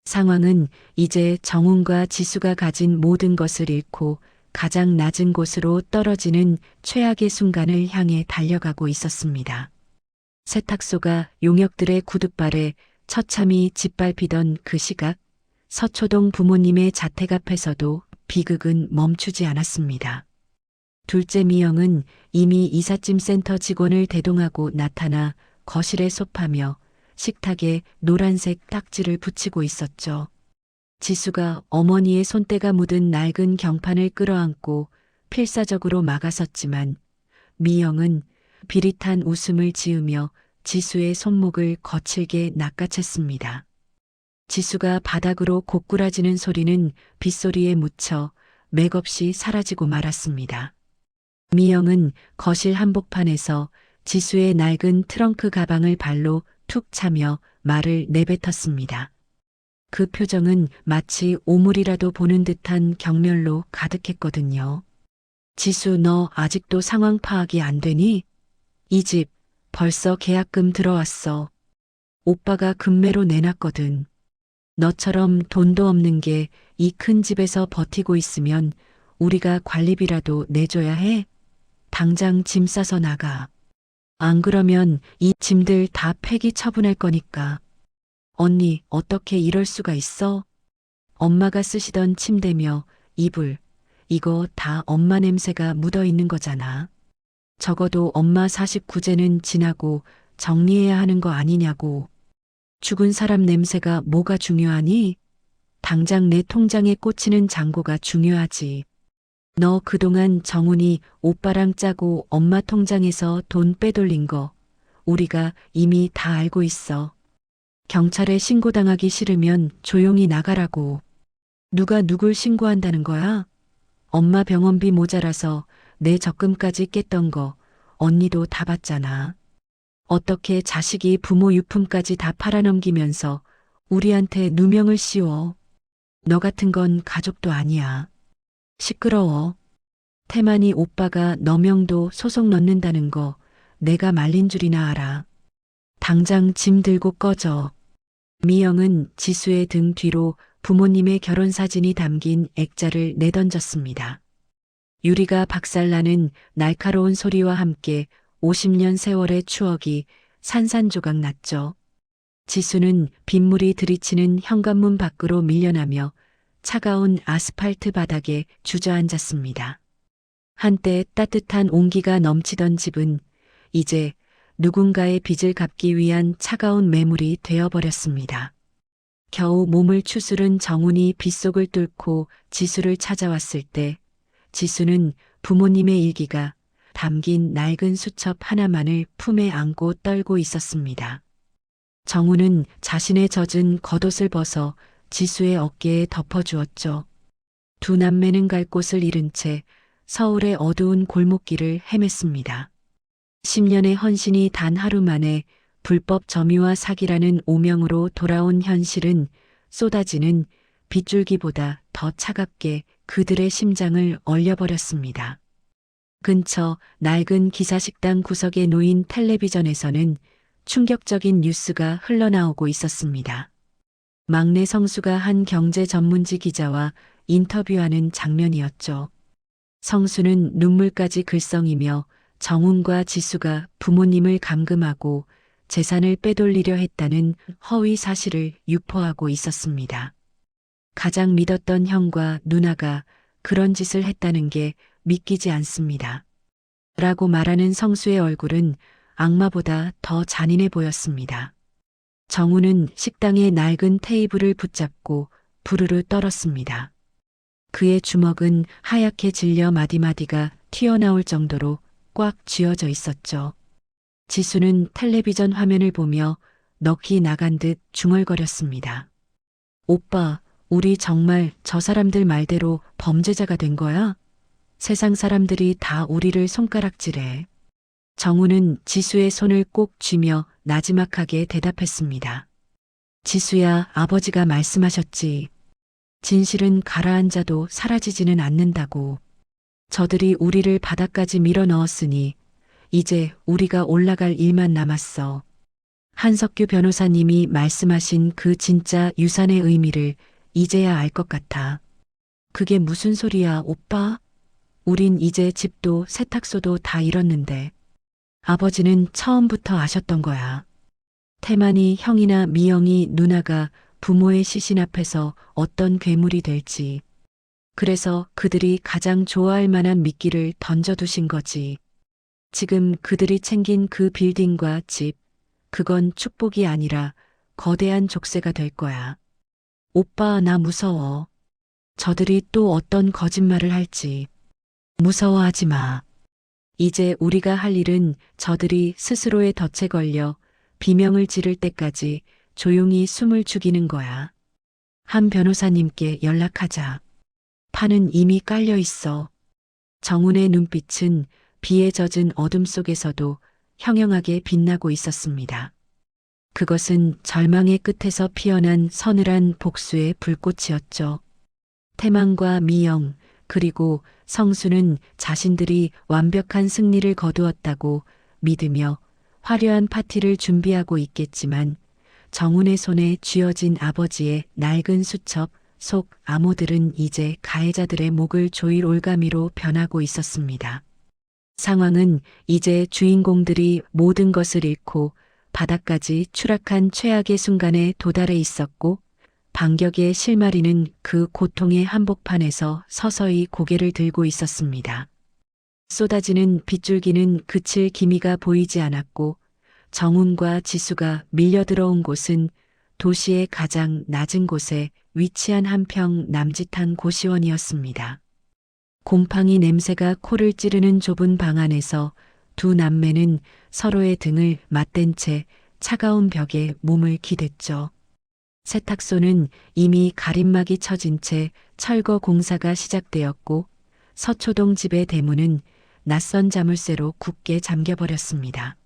상황은 이제 정훈과 지수가 가진 모든 것을 잃고 가장 낮은 곳으로 떨어지는 최악의 순간을 향해 달려가고 있었습니다. 세탁소가 용역들의 구둣발에 처참히 짓밟히던 그 시각, 서초동 부모님의 자택 앞에서도 비극은 멈추지 않았습니다. 둘째 미영은 이미 이삿짐 센터 직원을 대동하고 나타나 거실에 섭하며 식탁에 노란색 딱지를 붙이고 있었죠. 지수가 어머니의 손때가 묻은 낡은 경판을 끌어안고 필사적으로 막아섰지만 미영은 비릿한 웃음을 지으며 지수의 손목을 거칠게 낚아챘습니다. 지수가 바닥으로 고꾸라지는 소리는 빗소리에 묻혀 맥없이 사라지고 말았습니다. 미영은 거실 한복판에서 지수의 낡은 트렁크 가방을 발로 툭 차며 말을 내뱉었습니다. 그 표정은 마치 오물이라도 보는 듯한 경멸로 가득했거든요. 지수, 너 아직도 상황 파악이 안 되니? 이 집 벌써 계약금 들어왔어. 오빠가 금매로 내놨거든. 너처럼 돈도 없는 게 이 큰 집에서 버티고 있으면 우리가 관리비라도 내줘야 해? 당장 짐 싸서 나가. 안 그러면 이 짐들 다 폐기 처분할 거니까. 언니, 어떻게 이럴 수가 있어? 엄마가 쓰시던 침대며 이불, 이거 다 엄마 냄새가 묻어 있는 거잖아. 적어도 엄마 49제는 지나고 정리해야 하는 거 아니냐고. 죽은 사람 냄새가 뭐가 중요하니? 당장 내 통장에 꽂히는 잔고가 중요하지. 너 그동안 정훈이 오빠랑 짜고 엄마 통장에서 돈 빼돌린 거 우리가 이미 다 알고 있어. 경찰에 신고당하기 싫으면 조용히 나가라고. 누가 누굴 신고한다는 거야? 엄마 병원비 모자라서 내 적금까지 깼던 거 언니도 다 봤잖아. 어떻게 자식이 부모 유품까지 다 팔아넘기면서 우리한테 누명을 씌워. 너 같은 건 가족도 아니야. 시끄러워. 태만이 오빠가 너명도 소송 넣는다는 거 내가 말린 줄이나 알아. 당장 짐 들고 꺼져. 미영은 지수의 등 뒤로 부모님의 결혼사진이 담긴 액자를 내던졌습니다. 유리가 박살나는 날카로운 소리와 함께 50년 세월의 추억이 산산조각 났죠. 지수는 빗물이 들이치는 현관문 밖으로 밀려나며 차가운 아스팔트 바닥에 주저앉았습니다. 한때 따뜻한 온기가 넘치던 집은 이제 누군가의 빚을 갚기 위한 차가운 매물이 되어버렸습니다. 겨우 몸을 추스른 정훈이 빗속을 뚫고 지수를 찾아왔을 때 지수는 부모님의 일기가 담긴 낡은 수첩 하나만을 품에 안고 떨고 있었습니다. 정훈은 자신의 젖은 겉옷을 벗어 지수의 어깨에 덮어주었죠. 두 남매는 갈 곳을 잃은 채 서울의 어두운 골목길을 헤맸습니다. 10년의 헌신이 단 하루 만에 불법 점유와 사기라는 오명으로 돌아온 현실은 쏟아지는 빗줄기보다 더 차갑게 그들의 심장을 얼려버렸습니다. 근처 낡은 기사식당 구석에 놓인 텔레비전에서는 충격적인 뉴스가 흘러나오고 있었습니다. 막내 성수가 한 경제 전문지 기자와 인터뷰하는 장면이었죠. 성수는 눈물까지 글썽이며 정훈과 지수가 부모님을 감금하고 재산을 빼돌리려 했다는 허위 사실을 유포하고 있었습니다. 가장 믿었던 형과 누나가 그런 짓을 했다는 게 믿기지 않습니다. 라고 말하는 성수의 얼굴은 악마보다 더 잔인해 보였습니다. 정우는 식당의 낡은 테이블을 붙잡고 부르르 떨었습니다. 그의 주먹은 하얗게 질려 마디마디가 튀어나올 정도로 꽉 쥐어져 있었죠. 지수는 텔레비전 화면을 보며 넋이 나간 듯 중얼거렸습니다. 오빠, 우리 정말 저 사람들 말대로 범죄자가 된 거야? 세상 사람들이 다 우리를 손가락질해. 정우는 지수의 손을 꼭 쥐며 나지막하게 대답했습니다. 지수야, 아버지가 말씀하셨지. 진실은 가라앉아도 사라지지는 않는다고. 저들이 우리를 바닥까지 밀어 넣었으니 이제 우리가 올라갈 일만 남았어. 한석규 변호사님이 말씀하신 그 진짜 유산의 의미를 이제야 알 것 같아. 그게 무슨 소리야, 오빠? 우린 이제 집도 세탁소도 다 잃었는데. 아버지는 처음부터 아셨던 거야. 태만이 형이나 미영이 누나가 부모의 시신 앞에서 어떤 괴물이 될지. 그래서 그들이 가장 좋아할 만한 미끼를 던져두신 거지. 지금 그들이 챙긴 그 빌딩과 집, 그건 축복이 아니라 거대한 족쇄가 될 거야. 오빠, 나 무서워. 저들이 또 어떤 거짓말을 할지. 무서워하지 마. 이제 우리가 할 일은 저들이 스스로의 덫에 걸려 비명을 지를 때까지 조용히 숨을 죽이는 거야. 한 변호사님께 연락하자. 판은 이미 깔려 있어. 정훈의 눈빛은 비에 젖은 어둠 속에서도 형형하게 빛나고 있었습니다. 그것은 절망의 끝에서 피어난 서늘한 복수의 불꽃이었죠. 태만과 미영, 그리고 성수는 자신들이 완벽한 승리를 거두었다고 믿으며 화려한 파티를 준비하고 있겠지만 정훈의 손에 쥐어진 아버지의 낡은 수첩 속 암호들은 이제 가해자들의 목을 조일 올가미로 변하고 있었습니다. 상황은 이제 주인공들이 모든 것을 잃고 바닥까지 추락한 최악의 순간에 도달해 있었고 반격의 실마리는 그 고통의 한복판에서 서서히 고개를 들고 있었습니다. 쏟아지는 빗줄기는 그칠 기미가 보이지 않았고 정훈과 지수가 밀려들어온 곳은 도시의 가장 낮은 곳에 위치한 한평 남짓한 고시원이었습니다. 곰팡이 냄새가 코를 찌르는 좁은 방 안에서 두 남매는 서로의 등을 맞댄 채 차가운 벽에 몸을 기댔죠. 세탁소는 이미 가림막이 쳐진 채 철거 공사가 시작되었고 서초동 집의 대문은 낯선 자물쇠로 굳게 잠겨버렸습니다.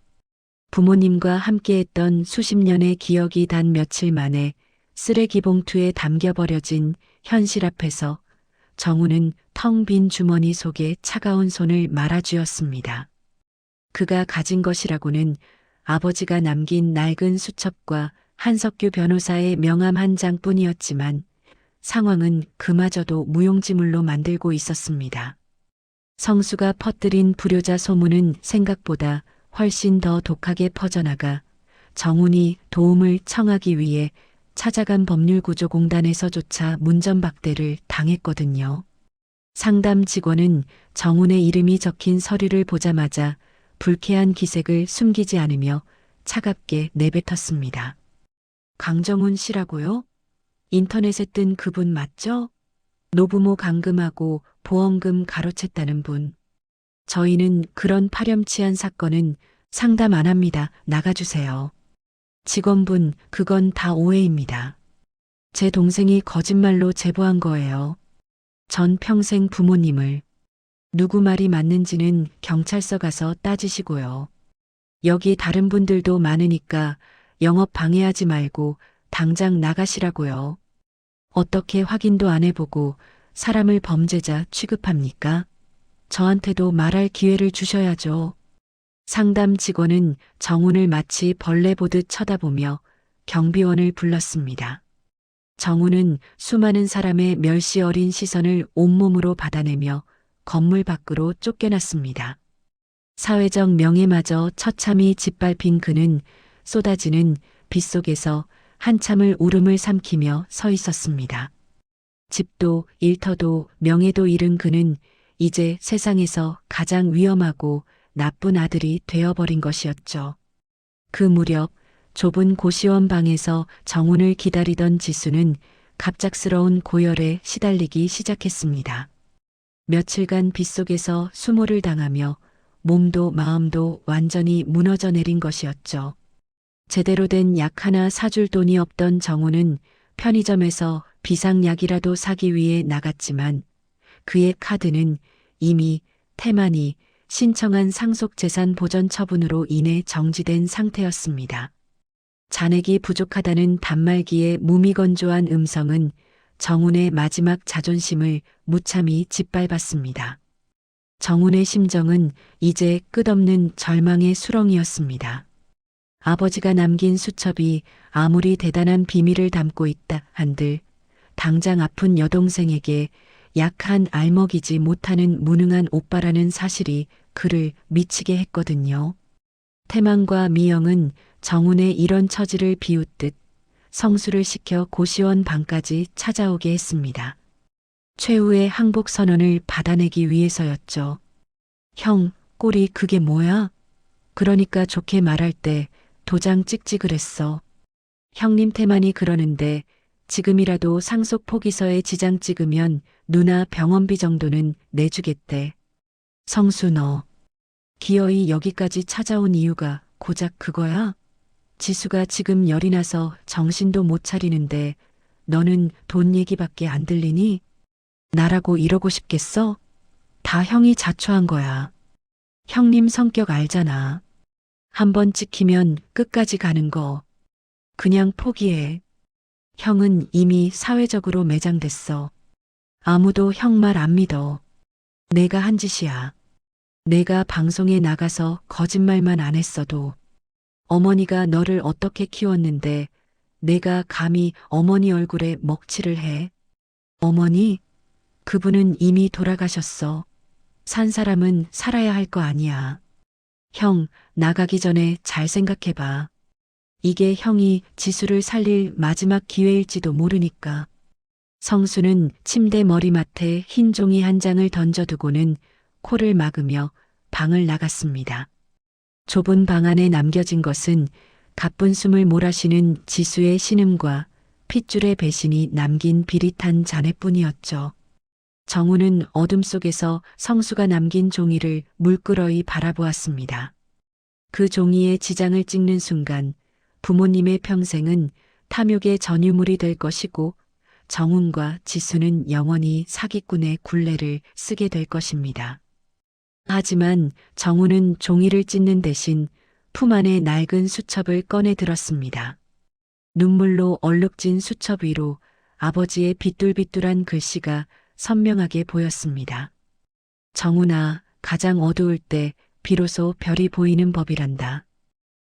부모님과 함께했던 수십 년의 기억이 단 며칠 만에 쓰레기 봉투에 담겨버려진 현실 앞에서 정우는 텅 빈 주머니 속에 차가운 손을 말아쥐었습니다. 그가 가진 것이라고는 아버지가 남긴 낡은 수첩과 한석규 변호사의 명함 한 장뿐이었지만 상황은 그마저도 무용지물로 만들고 있었습니다. 성수가 퍼뜨린 불효자 소문은 생각보다 훨씬 더 독하게 퍼져나가 정훈이 도움을 청하기 위해 찾아간 법률구조공단에서조차 문전박대를 당했거든요. 상담 직원은 정훈의 이름이 적힌 서류를 보자마자 불쾌한 기색을 숨기지 않으며 차갑게 내뱉었습니다. 강정훈 씨라고요? 인터넷에 뜬 그분 맞죠? 노부모 감금하고 보험금 가로챘다는 분. 저희는 그런 파렴치한 사건은 상담 안 합니다. 나가주세요. 직원분, 그건 다 오해입니다. 제 동생이 거짓말로 제보한 거예요. 전 평생 부모님을. 누구 말이 맞는지는 경찰서 가서 따지시고요. 여기 다른 분들도 많으니까 영업 방해하지 말고 당장 나가시라고요. 어떻게 확인도 안 해보고 사람을 범죄자 취급합니까? 저한테도 말할 기회를 주셔야죠. 상담 직원은 정훈을 마치 벌레 보듯 쳐다보며 경비원을 불렀습니다. 정훈은 수많은 사람의 멸시 어린 시선을 온몸으로 받아내며 건물 밖으로 쫓겨났습니다. 사회적 명예마저 처참히 짓밟힌 그는 쏟아지는 빗속에서 한참을 울음을 삼키며 서 있었습니다. 집도 일터도 명예도 잃은 그는 이제 세상에서 가장 위험하고 나쁜 아들이 되어버린 것이었죠. 그 무렵 좁은 고시원 방에서 정훈을 기다리던 지수는 갑작스러운 고열에 시달리기 시작했습니다. 며칠간 빗속에서 수모를 당하며 몸도 마음도 완전히 무너져 내린 것이었죠. 제대로 된 약 하나 사줄 돈이 없던 정훈은 편의점에서 비상약이라도 사기 위해 나갔지만 그의 카드는 이미 태만이 신청한 상속재산 보전 처분으로 인해 정지된 상태였습니다. 잔액이 부족하다는 단말기의 무미건조한 음성은 정훈의 마지막 자존심을 무참히 짓밟았습니다. 정훈의 심정은 이제 끝없는 절망의 수렁이었습니다. 아버지가 남긴 수첩이 아무리 대단한 비밀을 담고 있다 한들 당장 아픈 여동생에게 약한 알먹이지 못하는 무능한 오빠라는 사실이 그를 미치게 했거든요. 태만과 미영은 정훈의 이런 처지를 비웃듯 성수를 시켜 고시원 방까지 찾아오게 했습니다. 최후의 항복 선언을 받아내기 위해서였죠. 형, 꼴이 그게 뭐야? 그러니까 좋게 말할 때 도장 찍지 그랬어. 형님 태만이 그러는데 지금이라도 상속 포기서에 지장 찍으면 누나 병원비 정도는 내주겠대. 성수 너 기어이 여기까지 찾아온 이유가 고작 그거야? 지수가 지금 열이 나서 정신도 못 차리는데 너는 돈 얘기밖에 안 들리니? 나라고 이러고 싶겠어? 다 형이 자초한 거야. 형님 성격 알잖아. 한번 찍히면 끝까지 가는 거. 그냥 포기해. 형은 이미 사회적으로 매장됐어. 아무도 형 말 안 믿어. 내가 한 짓이야. 내가 방송에 나가서 거짓말만 안 했어도 어머니가 너를 어떻게 키웠는데 내가 감히 어머니 얼굴에 먹칠을 해. 어머니? 그분은 이미 돌아가셨어. 산 사람은 살아야 할 거 아니야. 형, 나가기 전에 잘 생각해봐. 이게 형이 지수를 살릴 마지막 기회일지도 모르니까. 성수는 침대 머리맡에 흰 종이 한 장을 던져두고는 코를 막으며 방을 나갔습니다. 좁은 방 안에 남겨진 것은 가쁜 숨을 몰아쉬는 지수의 신음과 핏줄의 배신이 남긴 비릿한 잔해뿐이었죠. 정훈은 어둠 속에서 성수가 남긴 종이를 물끄러이 바라보았습니다. 그 종이에 지장을 찍는 순간 부모님의 평생은 탐욕의 전유물이 될 것이고 정훈과 지수는 영원히 사기꾼의 굴레를 쓰게 될 것입니다. 하지만 정훈은 종이를 찢는 대신 품 안에 낡은 수첩을 꺼내 들었습니다. 눈물로 얼룩진 수첩 위로 아버지의 비뚤비뚤한 글씨가 선명하게 보였습니다. 정훈아, 가장 어두울 때 비로소 별이 보이는 법이란다.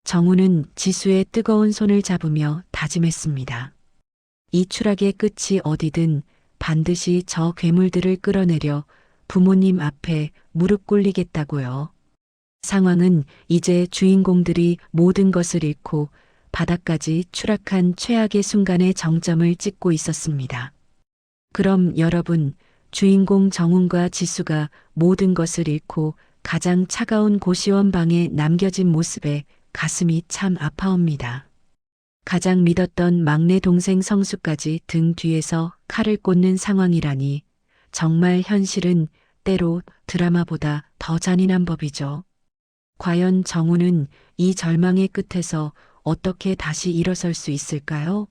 정훈은 지수의 뜨거운 손을 잡으며 다짐했습니다. 이 추락의 끝이 어디든 반드시 저 괴물들을 끌어내려 부모님 앞에 무릎 꿇리겠다고요. 상황은 이제 주인공들이 모든 것을 잃고 바닥까지 추락한 최악의 순간의 정점을 찍고 있었습니다. 그럼 여러분, 주인공 정훈과 지수가 모든 것을 잃고 가장 차가운 고시원 방에 남겨진 모습에 가슴이 참 아파옵니다. 가장 믿었던 막내 동생 성수까지 등 뒤에서 칼을 꽂는 상황이라니 정말 현실은 때로 드라마보다 더 잔인한 법이죠. 과연 정훈은 이 절망의 끝에서 어떻게 다시 일어설 수 있을까요?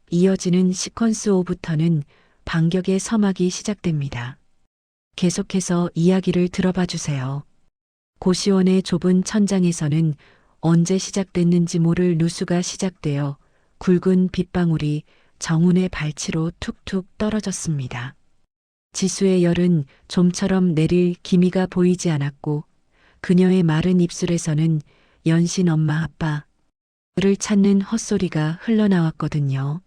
이어지는 시퀀스 5부터는 반격의 서막이 시작됩니다. 계속해서 이야기를 들어봐 주세요. 고시원의 좁은 천장에서는 언제 시작됐는지 모를 누수가 시작되어 굵은 빗방울이 정훈의 발치로 툭툭 떨어졌습니다. 지수의 열은 좀처럼 내릴 기미가 보이지 않았고 그녀의 마른 입술에서는 연신 엄마 아빠를 찾는 헛소리가 흘러나왔거든요.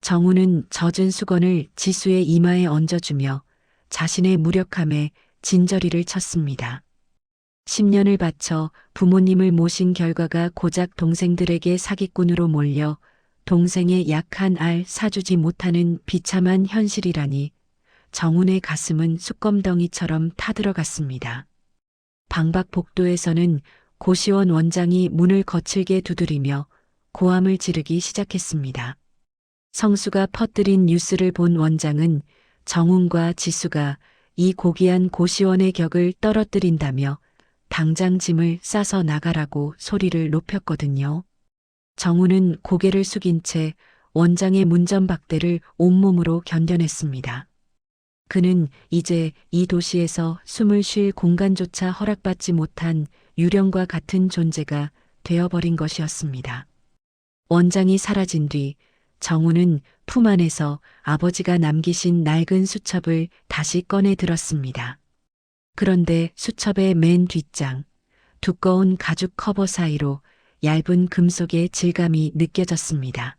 정우는 젖은 수건을 지수의 이마에 얹어주며 자신의 무력함에 진저리를 쳤습니다. 10년을 바쳐 부모님을 모신 결과가 고작 동생들에게 사기꾼으로 몰려 동생의 약한 알 사주지 못하는 비참한 현실이라니 정훈의 가슴은 숯검덩이처럼 타들어갔습니다. 방박 복도에서는 고시원 원장이 문을 거칠게 두드리며 고함을 지르기 시작했습니다. 성수가 퍼뜨린 뉴스를 본 원장은 정훈과 지수가 이 고귀한 고시원의 격을 떨어뜨린다며 당장 짐을 싸서 나가라고 소리를 높였거든요. 정훈은 고개를 숙인 채 원장의 문전박대를 온몸으로 견뎌냈습니다. 그는 이제 이 도시에서 숨을 쉴 공간조차 허락받지 못한 유령과 같은 존재가 되어버린 것이었습니다. 원장이 사라진 뒤 정우는 품 안에서 아버지가 남기신 낡은 수첩을 다시 꺼내 들었습니다. 그런데 수첩의 맨 뒷장, 두꺼운 가죽 커버 사이로 얇은 금속의 질감이 느껴졌습니다.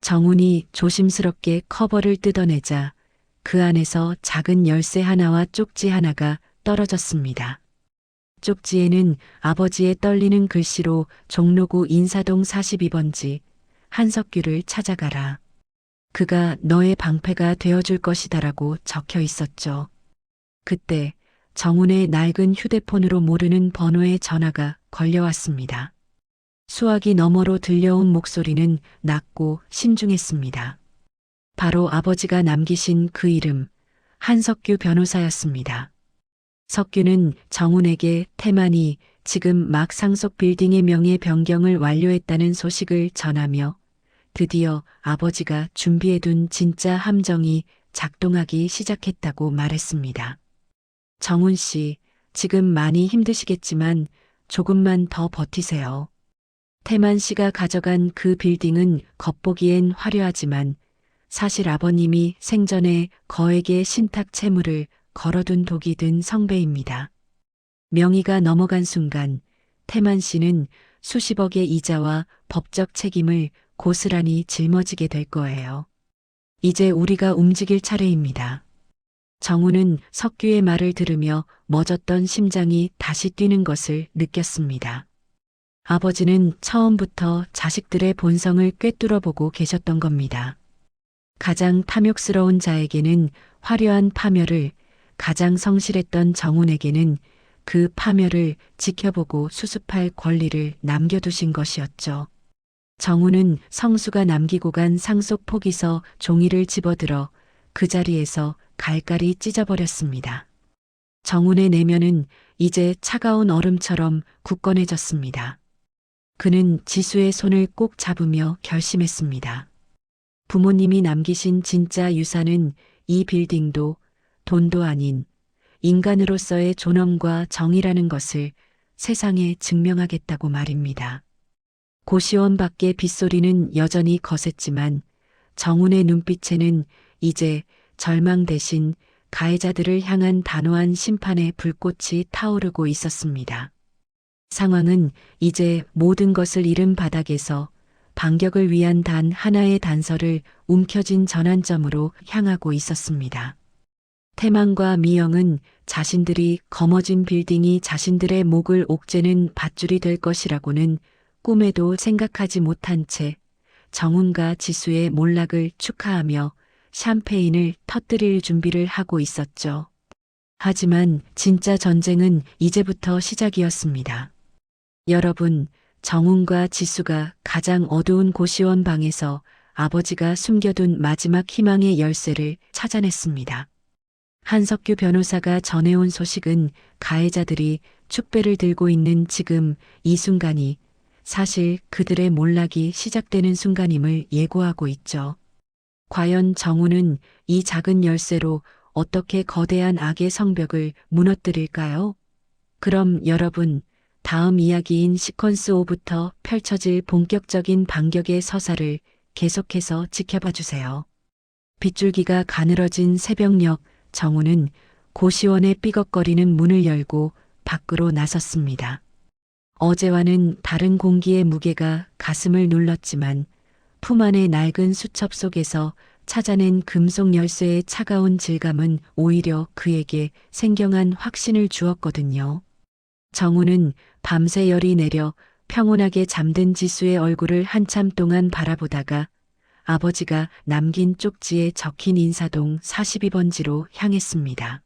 정훈이 조심스럽게 커버를 뜯어내자 그 안에서 작은 열쇠 하나와 쪽지 하나가 떨어졌습니다. 쪽지에는 아버지의 떨리는 글씨로 종로구 인사동 42번지 한석규를 찾아가라. 그가 너의 방패가 되어줄 것이다라고 적혀 있었죠. 그때 정훈의 낡은 휴대폰으로 모르는 번호의 전화가 걸려왔습니다. 수화기 너머로 들려온 목소리는 낮고 신중했습니다. 바로 아버지가 남기신 그 이름, 한석규 변호사였습니다. 석규는 정훈에게 태만이 지금 막 상속 빌딩의 명예 변경을 완료했다는 소식을 전하며 드디어 아버지가 준비해둔 진짜 함정이 작동하기 시작했다고 말했습니다. 정훈 씨, 지금 많이 힘드시겠지만 조금만 더 버티세요. 태만 씨가 가져간 그 빌딩은 겉보기엔 화려하지만 사실 아버님이 생전에 거액의 신탁 채무를 걸어둔 독이 든 성배입니다. 명의가 넘어간 순간 태만 씨는 수십억의 이자와 법적 책임을 고스란히 짊어지게 될 거예요. 이제 우리가 움직일 차례입니다. 정우는 석규의 말을 들으며 멎었던 심장이 다시 뛰는 것을 느꼈습니다. 아버지는 처음부터 자식들의 본성을 꿰뚫어보고 계셨던 겁니다. 가장 탐욕스러운 자에게는 화려한 파멸을, 가장 성실했던 정훈에게는 그 파멸을 지켜보고 수습할 권리를 남겨두신 것이었죠. 정훈은 성수가 남기고 간 상속 포기서 종이를 집어들어 그 자리에서 갈갈이 찢어버렸습니다. 정훈의 내면은 이제 차가운 얼음처럼 굳건해졌습니다. 그는 지수의 손을 꼭 잡으며 결심했습니다. 부모님이 남기신 진짜 유산은 이 빌딩도 돈도 아닌 인간으로서의 존엄과 정의라는 것을 세상에 증명하겠다고 말입니다. 고시원 밖의 빗소리는 여전히 거셌지만 정훈의 눈빛에는 이제 절망 대신 가해자들을 향한 단호한 심판의 불꽃이 타오르고 있었습니다. 상황은 이제 모든 것을 잃은 바닥에서 반격을 위한 단 하나의 단서를 움켜쥔 전환점으로 향하고 있었습니다. 태만과 미영은 자신들이 거머쥔 빌딩이 자신들의 목을 옥죄는 밧줄이 될 것이라고는 꿈에도 생각하지 못한 채 정훈과 지수의 몰락을 축하하며 샴페인을 터뜨릴 준비를 하고 있었죠. 하지만 진짜 전쟁은 이제부터 시작이었습니다. 여러분, 정훈과 지수가 가장 어두운 고시원 방에서 아버지가 숨겨둔 마지막 희망의 열쇠를 찾아냈습니다. 한석규 변호사가 전해온 소식은 가해자들이 축배를 들고 있는 지금 이 순간이 사실 그들의 몰락이 시작되는 순간임을 예고하고 있죠. 과연 정훈은 이 작은 열쇠로 어떻게 거대한 악의 성벽을 무너뜨릴까요? 그럼 여러분, 다음 이야기인 시퀀스 5부터 펼쳐질 본격적인 반격의 서사를 계속해서 지켜봐 주세요. 빗줄기가 가늘어진 새벽녘 정우는 고시원의 삐걱거리는 문을 열고 밖으로 나섰습니다. 어제와는 다른 공기의 무게가 가슴을 눌렀지만 품 안의 낡은 수첩 속에서 찾아낸 금속 열쇠의 차가운 질감은 오히려 그에게 생경한 확신을 주었거든요. 정우는 밤새 열이 내려 평온하게 잠든 지수의 얼굴을 한참 동안 바라보다가 아버지가 남긴 쪽지에 적힌 인사동 42번지로 향했습니다.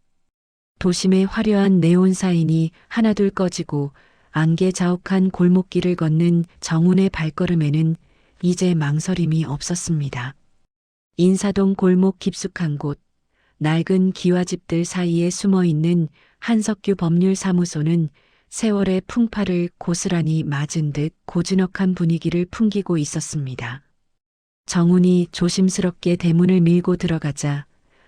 도심의 화려한 네온 사인이 하나둘 꺼지고 안개 자욱한 골목길을 걷는 정운의 발걸음에는 이제 망설임이 없었습니다. 인사동 골목 깊숙한 곳, 낡은 기와집들 사이에 숨어있는 한석규 법률사무소는 세월의 풍파를 고스란히 맞은 듯 고즈넉한 분위기를 풍기고 있었습니다. 정운이 조심스럽게 대문을 밀고 들어가자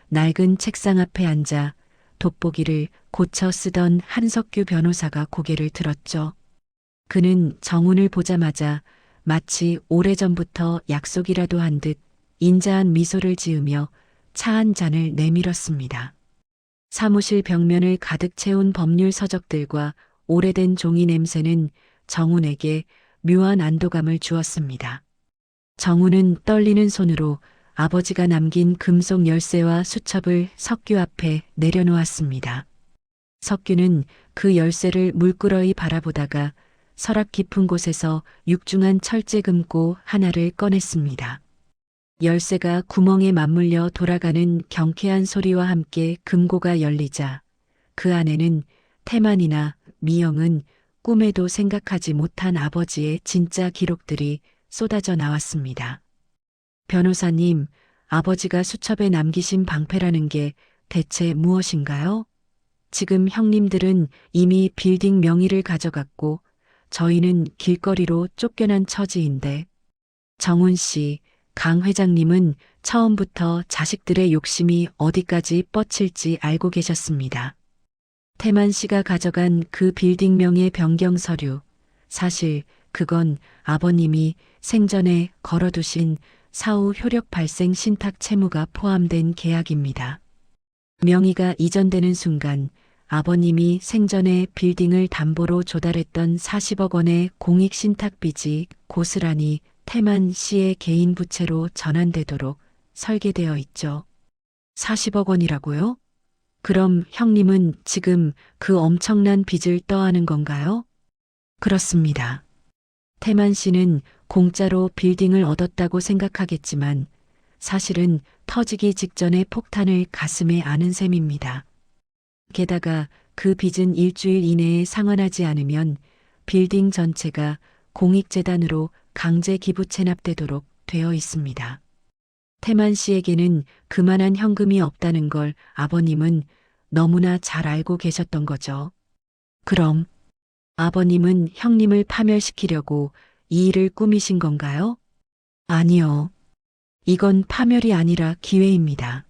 낡은 책상 앞에 앉아 돋보기를 고쳐 쓰던 한석규 변호사가 고개를 들었죠. 그는 정운을 보자마자 마치 오래전부터 약속이라도 한 듯 인자한 미소를 지으며 차 한 잔을 내밀었습니다. 사무실 벽면을 가득 채운 법률 서적들과 오래된 종이 냄새는 정운에게 묘한 안도감을 주었습니다. 정운은 떨리는 손으로 아버지가 남긴 금속 열쇠와 수첩을 석규 앞에 내려놓았습니다. 석규는 그 열쇠를 물끄러이 바라보다가 서랍 깊은 곳에서 육중한 철제 금고 하나를 꺼냈습니다. 열쇠가 구멍에 맞물려 돌아가는 경쾌한 소리와 함께 금고가 열리자 그 안에는 태만이나 미영은 꿈에도 생각하지 못한 아버지의 진짜 기록들이 쏟아져 나왔습니다. 변호사님, 아버지가 수첩에 남기신 방패라는 게 대체 무엇인가요? 지금 형님들은 이미 빌딩 명의를 가져갔고 저희는 길거리로 쫓겨난 처지인데 정운 씨, 강 회장님은 처음부터 자식들의 욕심이 어디까지 뻗칠지 알고 계셨습니다. 태만 씨가 가져간 그 빌딩 명의 변경 서류, 사실 그건 아버님이 생전에 걸어두신 사후 효력 발생 신탁 채무가 포함된 계약입니다. 명의가 이전되는 순간 아버님이 생전에 빌딩을 담보로 조달했던 40억 원의 공익 신탁 빚이 고스란히 태만 씨의 개인 부채로 전환되도록 설계되어 있죠. 40억 원이라고요? 그럼 형님은 지금 그 엄청난 빚을 떠안은 건가요? 그렇습니다. 태만 씨는 공짜로 빌딩을 얻었다고 생각하겠지만 사실은 터지기 직전에 폭탄을 가슴에 안은 셈입니다. 게다가 그 빚은 일주일 이내에 상환하지 않으면 빌딩 전체가 공익재단으로 강제 기부 체납되도록 되어 있습니다. 태만 씨에게는 그만한 현금이 없다는 걸 아버님은 너무나 잘 알고 계셨던 거죠. 그럼 아버님은 형님을 파멸시키려고 이 일을 꾸미신 건가요? 아니요. 이건 파멸이 아니라 기회입니다.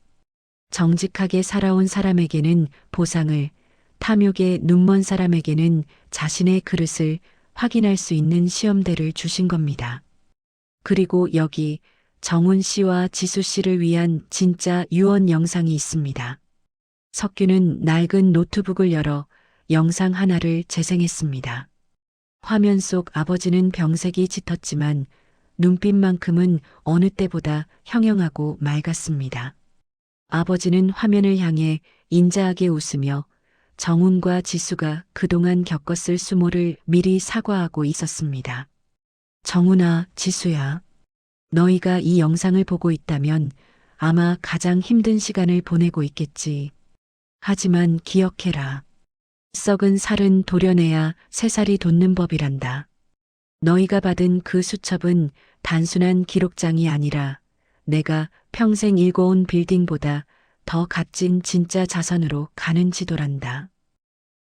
정직하게 살아온 사람에게는 보상을, 탐욕에 눈먼 사람에게는 자신의 그릇을 확인할 수 있는 시험대를 주신 겁니다. 그리고 여기 정운 씨와 지수 씨를 위한 진짜 유언 영상이 있습니다. 석규는 낡은 노트북을 열어 영상 하나를 재생했습니다. 화면 속 아버지는 병색이 짙었지만 눈빛만큼은 어느 때보다 형형하고 맑았습니다. 아버지는 화면을 향해 인자하게 웃으며 정운과 지수가 그동안 겪었을 수모를 미리 사과하고 있었습니다. 정운아, 지수야. 너희가 이 영상을 보고 있다면 아마 가장 힘든 시간을 보내고 있겠지. 하지만 기억해라. 썩은 살은 도려내야 새살이 돋는 법이란다. 너희가 받은 그 수첩은 단순한 기록장이 아니라 내가 평생 일궈온 빌딩보다 더 값진 진짜 자산으로 가는 지도란다.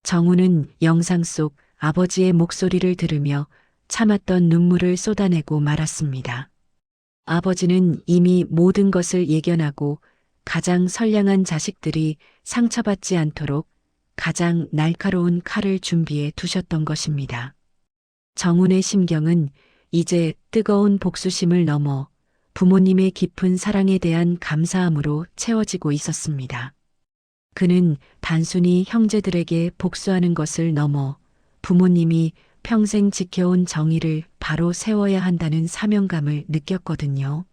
정우는 영상 속 아버지의 목소리를 들으며 참았던 눈물을 쏟아내고 말았습니다. 아버지는 이미 모든 것을 예견하고 가장 선량한 자식들이 상처받지 않도록 가장 날카로운 칼을 준비해 두셨던 것입니다. 정운의 심경은 이제 뜨거운 복수심을 넘어 부모님의 깊은 사랑에 대한 감사함으로 채워지고 있었습니다. 그는 단순히 형제들에게 복수하는 것을 넘어 부모님이 평생 지켜온 정의를 바로 세워야 한다는 사명감을 느꼈거든요.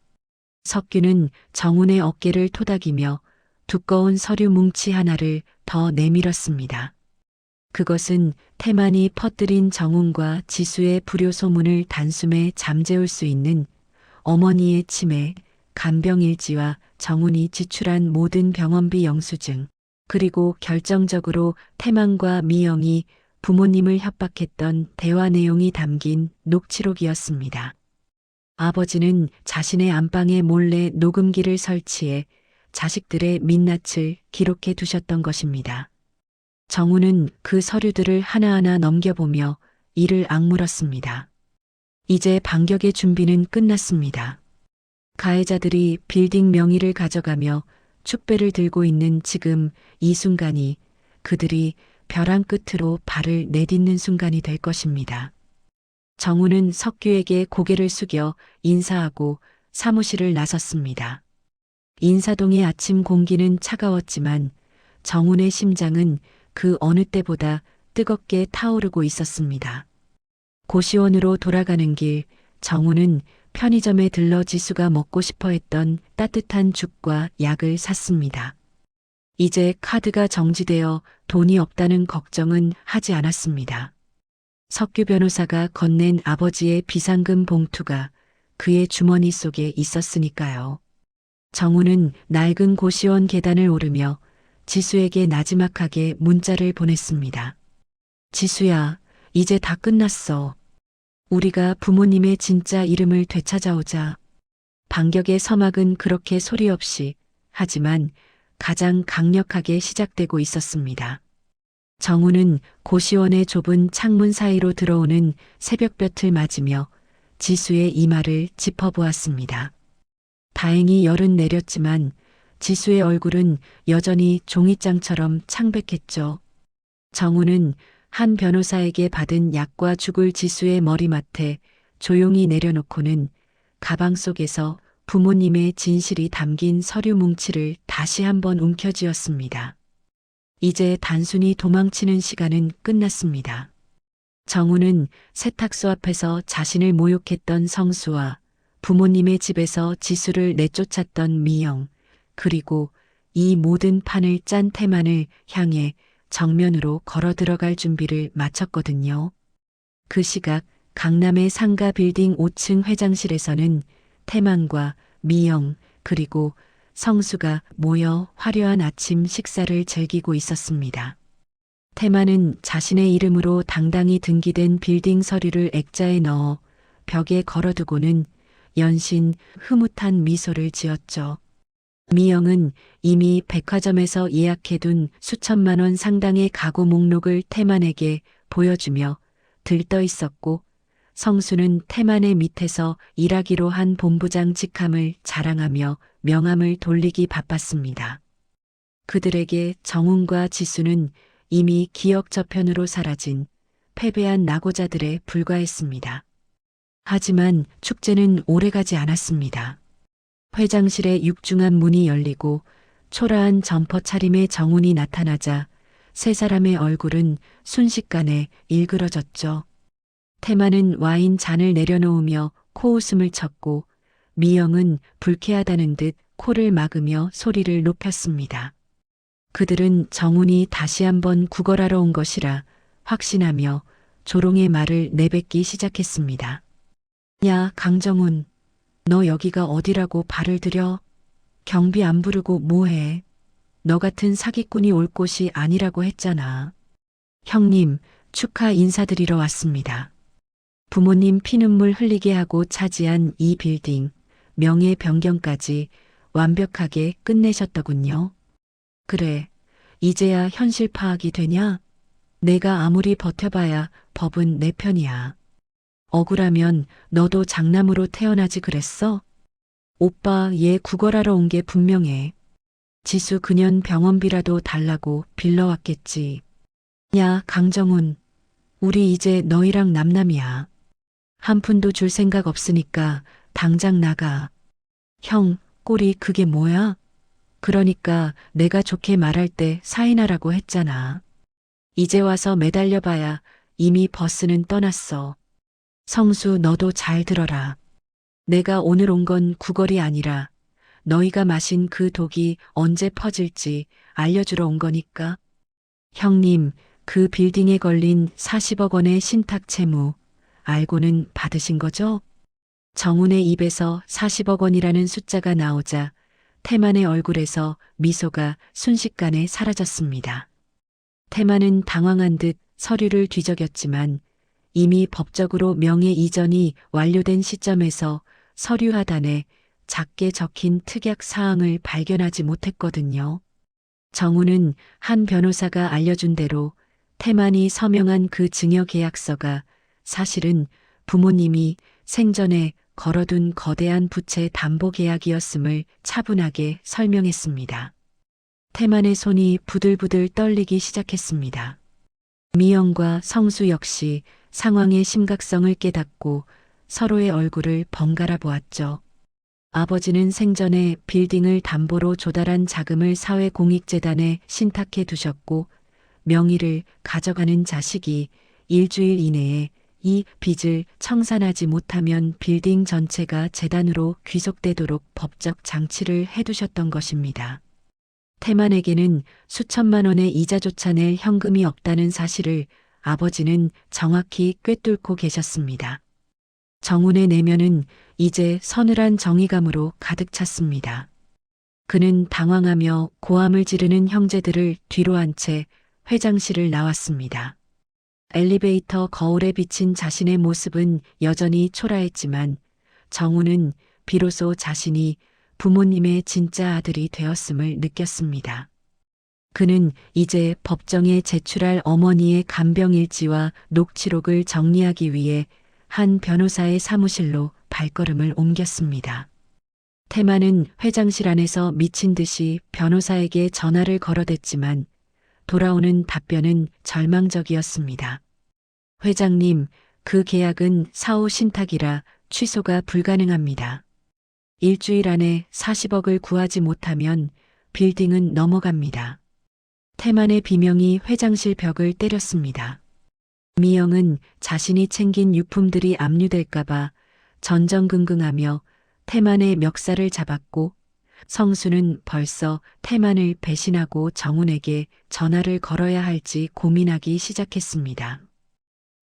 석규는 정훈의 어깨를 토닥이며 두꺼운 서류 뭉치 하나를 더 내밀었습니다. 그것은 태만이 퍼뜨린 정훈과 지수의 불효 소문을 단숨에 잠재울 수 있는 어머니의 치매, 간병일지와 정훈이 지출한 모든 병원비 영수증, 그리고 결정적으로 태만과 미영이 부모님을 협박했던 대화 내용이 담긴 녹취록이었습니다. 아버지는 자신의 안방에 몰래 녹음기를 설치해 자식들의 민낯을 기록해 두셨던 것입니다. 정우는 그 서류들을 하나하나 넘겨보며 이를 악물었습니다. 이제 반격의 준비는 끝났습니다. 가해자들이 빌딩 명의를 가져가며 축배를 들고 있는 지금 이 순간이 그들이 벼랑 끝으로 발을 내딛는 순간이 될 것입니다. 정우는 석규에게 고개를 숙여 인사하고 사무실을 나섰습니다. 인사동의 아침 공기는 차가웠지만 정훈의 심장은 그 어느 때보다 뜨겁게 타오르고 있었습니다. 고시원으로 돌아가는 길, 정훈은 편의점에 들러 지수가 먹고 싶어 했던 따뜻한 죽과 약을 샀습니다. 이제 카드가 정지되어 돈이 없다는 걱정은 하지 않았습니다. 석규 변호사가 건넨 아버지의 비상금 봉투가 그의 주머니 속에 있었으니까요. 정우는 낡은 고시원 계단을 오르며 지수에게 나지막하게 문자를 보냈습니다. 지수야, 이제 다 끝났어. 우리가 부모님의 진짜 이름을 되찾아오자. 반격의 서막은 그렇게 소리 없이 하지만 가장 강력하게 시작되고 있었습니다. 정우는 고시원의 좁은 창문 사이로 들어오는 새벽볕을 맞으며 지수의 이마를 짚어보았습니다. 다행히 열은 내렸지만 지수의 얼굴은 여전히 종이장처럼 창백했죠. 정우는 한 변호사에게 받은 약과 죽을 지수의 머리맡에 조용히 내려놓고는 가방 속에서 부모님의 진실이 담긴 서류 뭉치를 다시 한번 움켜쥐었습니다. 이제 단순히 도망치는 시간은 끝났습니다. 정우는 세탁소 앞에서 자신을 모욕했던 성수와 부모님의 집에서 지수를 내쫓았던 미영, 그리고 이 모든 판을 짠 태만을 향해 정면으로 걸어 들어갈 준비를 마쳤거든요. 그 시각 강남의 상가 빌딩 5층 회장실에서는 태만과 미영 그리고 성수가 모여 화려한 아침 식사를 즐기고 있었습니다. 태만은 자신의 이름으로 당당히 등기된 빌딩 서류를 액자에 넣어 벽에 걸어두고는 연신 흐뭇한 미소를 지었죠. 미영은 이미 백화점에서 예약해둔 수천만 원 상당의 가구 목록을 태만에게 보여주며 들떠 있었고, 성수는 태만의 밑에서 일하기로 한 본부장 직함을 자랑하며 명함을 돌리기 바빴습니다. 그들에게 정훈과 지수는 이미 기억 저편으로 사라진 패배한 낙오자들에 불과했습니다. 하지만 축제는 오래가지 않았습니다. 회장실의 육중한 문이 열리고 초라한 점퍼 차림의 정훈이 나타나자 세 사람의 얼굴은 순식간에 일그러졌죠. 태만은 와인 잔을 내려놓으며 코웃음을 쳤고 미영은 불쾌하다는 듯 코를 막으며 소리를 높였습니다. 그들은 정훈이 다시 한번 구걸하러 온 것이라 확신하며 조롱의 말을 내뱉기 시작했습니다. 야, 강정훈, 너 여기가 어디라고 발을 들여? 경비 안 부르고 뭐해? 너 같은 사기꾼이 올 곳이 아니라고 했잖아. 형님, 축하 인사드리러 왔습니다. 부모님 피눈물 흘리게 하고 차지한 이 빌딩, 명예 변경까지 완벽하게 끝내셨더군요. 그래, 이제야 현실 파악이 되냐? 내가 아무리 버텨봐야 법은 내 편이야. 억울하면 너도 장남으로 태어나지 그랬어? 오빠 얘 구걸하러 온 게 분명해. 지수 그년 병원비라도 달라고 빌러왔겠지. 야, 강정훈, 우리 이제 너희랑 남남이야. 한 푼도 줄 생각 없으니까 당장 나가. 형, 꼴이 그게 뭐야? 그러니까 내가 좋게 말할 때 사인하라고 했잖아. 이제 와서 매달려봐야 이미 버스는 떠났어. 성수, 너도 잘 들어라. 내가 오늘 온 건 구걸이 아니라 너희가 마신 그 독이 언제 퍼질지 알려주러 온 거니까. 형님, 그 빌딩에 걸린 40억 원의 신탁 채무 알고는 받으신 거죠? 정훈의 입에서 40억 원이라는 숫자가 나오자 태만의 얼굴에서 미소가 순식간에 사라졌습니다. 태만은 당황한 듯 서류를 뒤적였지만 이미 법적으로 명예 이전이 완료된 시점에서 서류 하단에 작게 적힌 특약 사항을 발견하지 못했거든요. 정우는 한 변호사가 알려준 대로 태만이 서명한 그 증여계약서가 사실은 부모님이 생전에 걸어둔 거대한 부채 담보 계약이었음을 차분하게 설명했습니다. 태만의 손이 부들부들 떨리기 시작했습니다. 미영과 성수 역시 상황의 심각성을 깨닫고 서로의 얼굴을 번갈아 보았죠. 아버지는 생전에 빌딩을 담보로 조달한 자금을 사회공익재단에 신탁해 두셨고 명의를 가져가는 자식이 일주일 이내에 이 빚을 청산하지 못하면 빌딩 전체가 재단으로 귀속되도록 법적 장치를 해두셨던 것입니다. 태만에게는 수천만 원의 이자조차 낼 현금이 없다는 사실을 아버지는 정확히 꿰뚫고 계셨습니다. 정훈의 내면은 이제 서늘한 정의감으로 가득 찼습니다. 그는 당황하며 고함을 지르는 형제들을 뒤로 한 채 회장실을 나왔습니다. 엘리베이터 거울에 비친 자신의 모습은 여전히 초라했지만 정훈은 비로소 자신이 부모님의 진짜 아들이 되었음을 느꼈습니다. 그는 이제 법정에 제출할 어머니의 간병일지와 녹취록을 정리하기 위해 한 변호사의 사무실로 발걸음을 옮겼습니다. 태만은 회장실 안에서 미친 듯이 변호사에게 전화를 걸어댔지만 돌아오는 답변은 절망적이었습니다. 회장님, 그 계약은 사후 신탁이라 취소가 불가능합니다. 일주일 안에 40억을 구하지 못하면 빌딩은 넘어갑니다. 태만의 비명이 회장실 벽을 때렸습니다. 미영은 자신이 챙긴 유품들이 압류될까봐 전전긍긍하며 태만의 멱살을 잡았고 성수는 벌써 태만을 배신하고 정훈에게 전화를 걸어야 할지 고민하기 시작했습니다.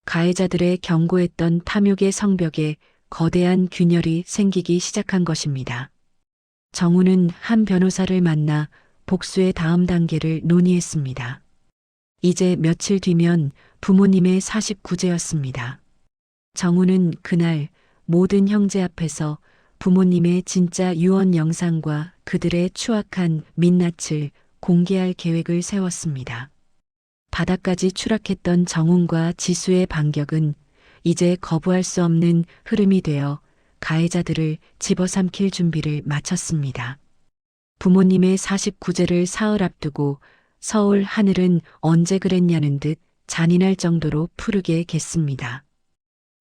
가해자들의 경고했던 탐욕의 성벽에 거대한 균열이 생기기 시작한 것입니다. 정훈은 한 변호사를 만나 복수의 다음 단계를 논의했습니다. 이제 며칠 뒤면 부모님의 49제였습니다. 정훈은 그날 모든 형제 앞에서 부모님의 진짜 유언 영상과 그들의 추악한 민낯을 공개할 계획을 세웠습니다. 바닥까지 추락했던 정훈과 지수의 반격은 이제 거부할 수 없는 흐름이 되어 가해자들을 집어삼킬 준비를 마쳤습니다. 부모님의 49제를 사흘 앞두고 서울 하늘은 언제 그랬냐는 듯 잔인할 정도로 푸르게 갰습니다.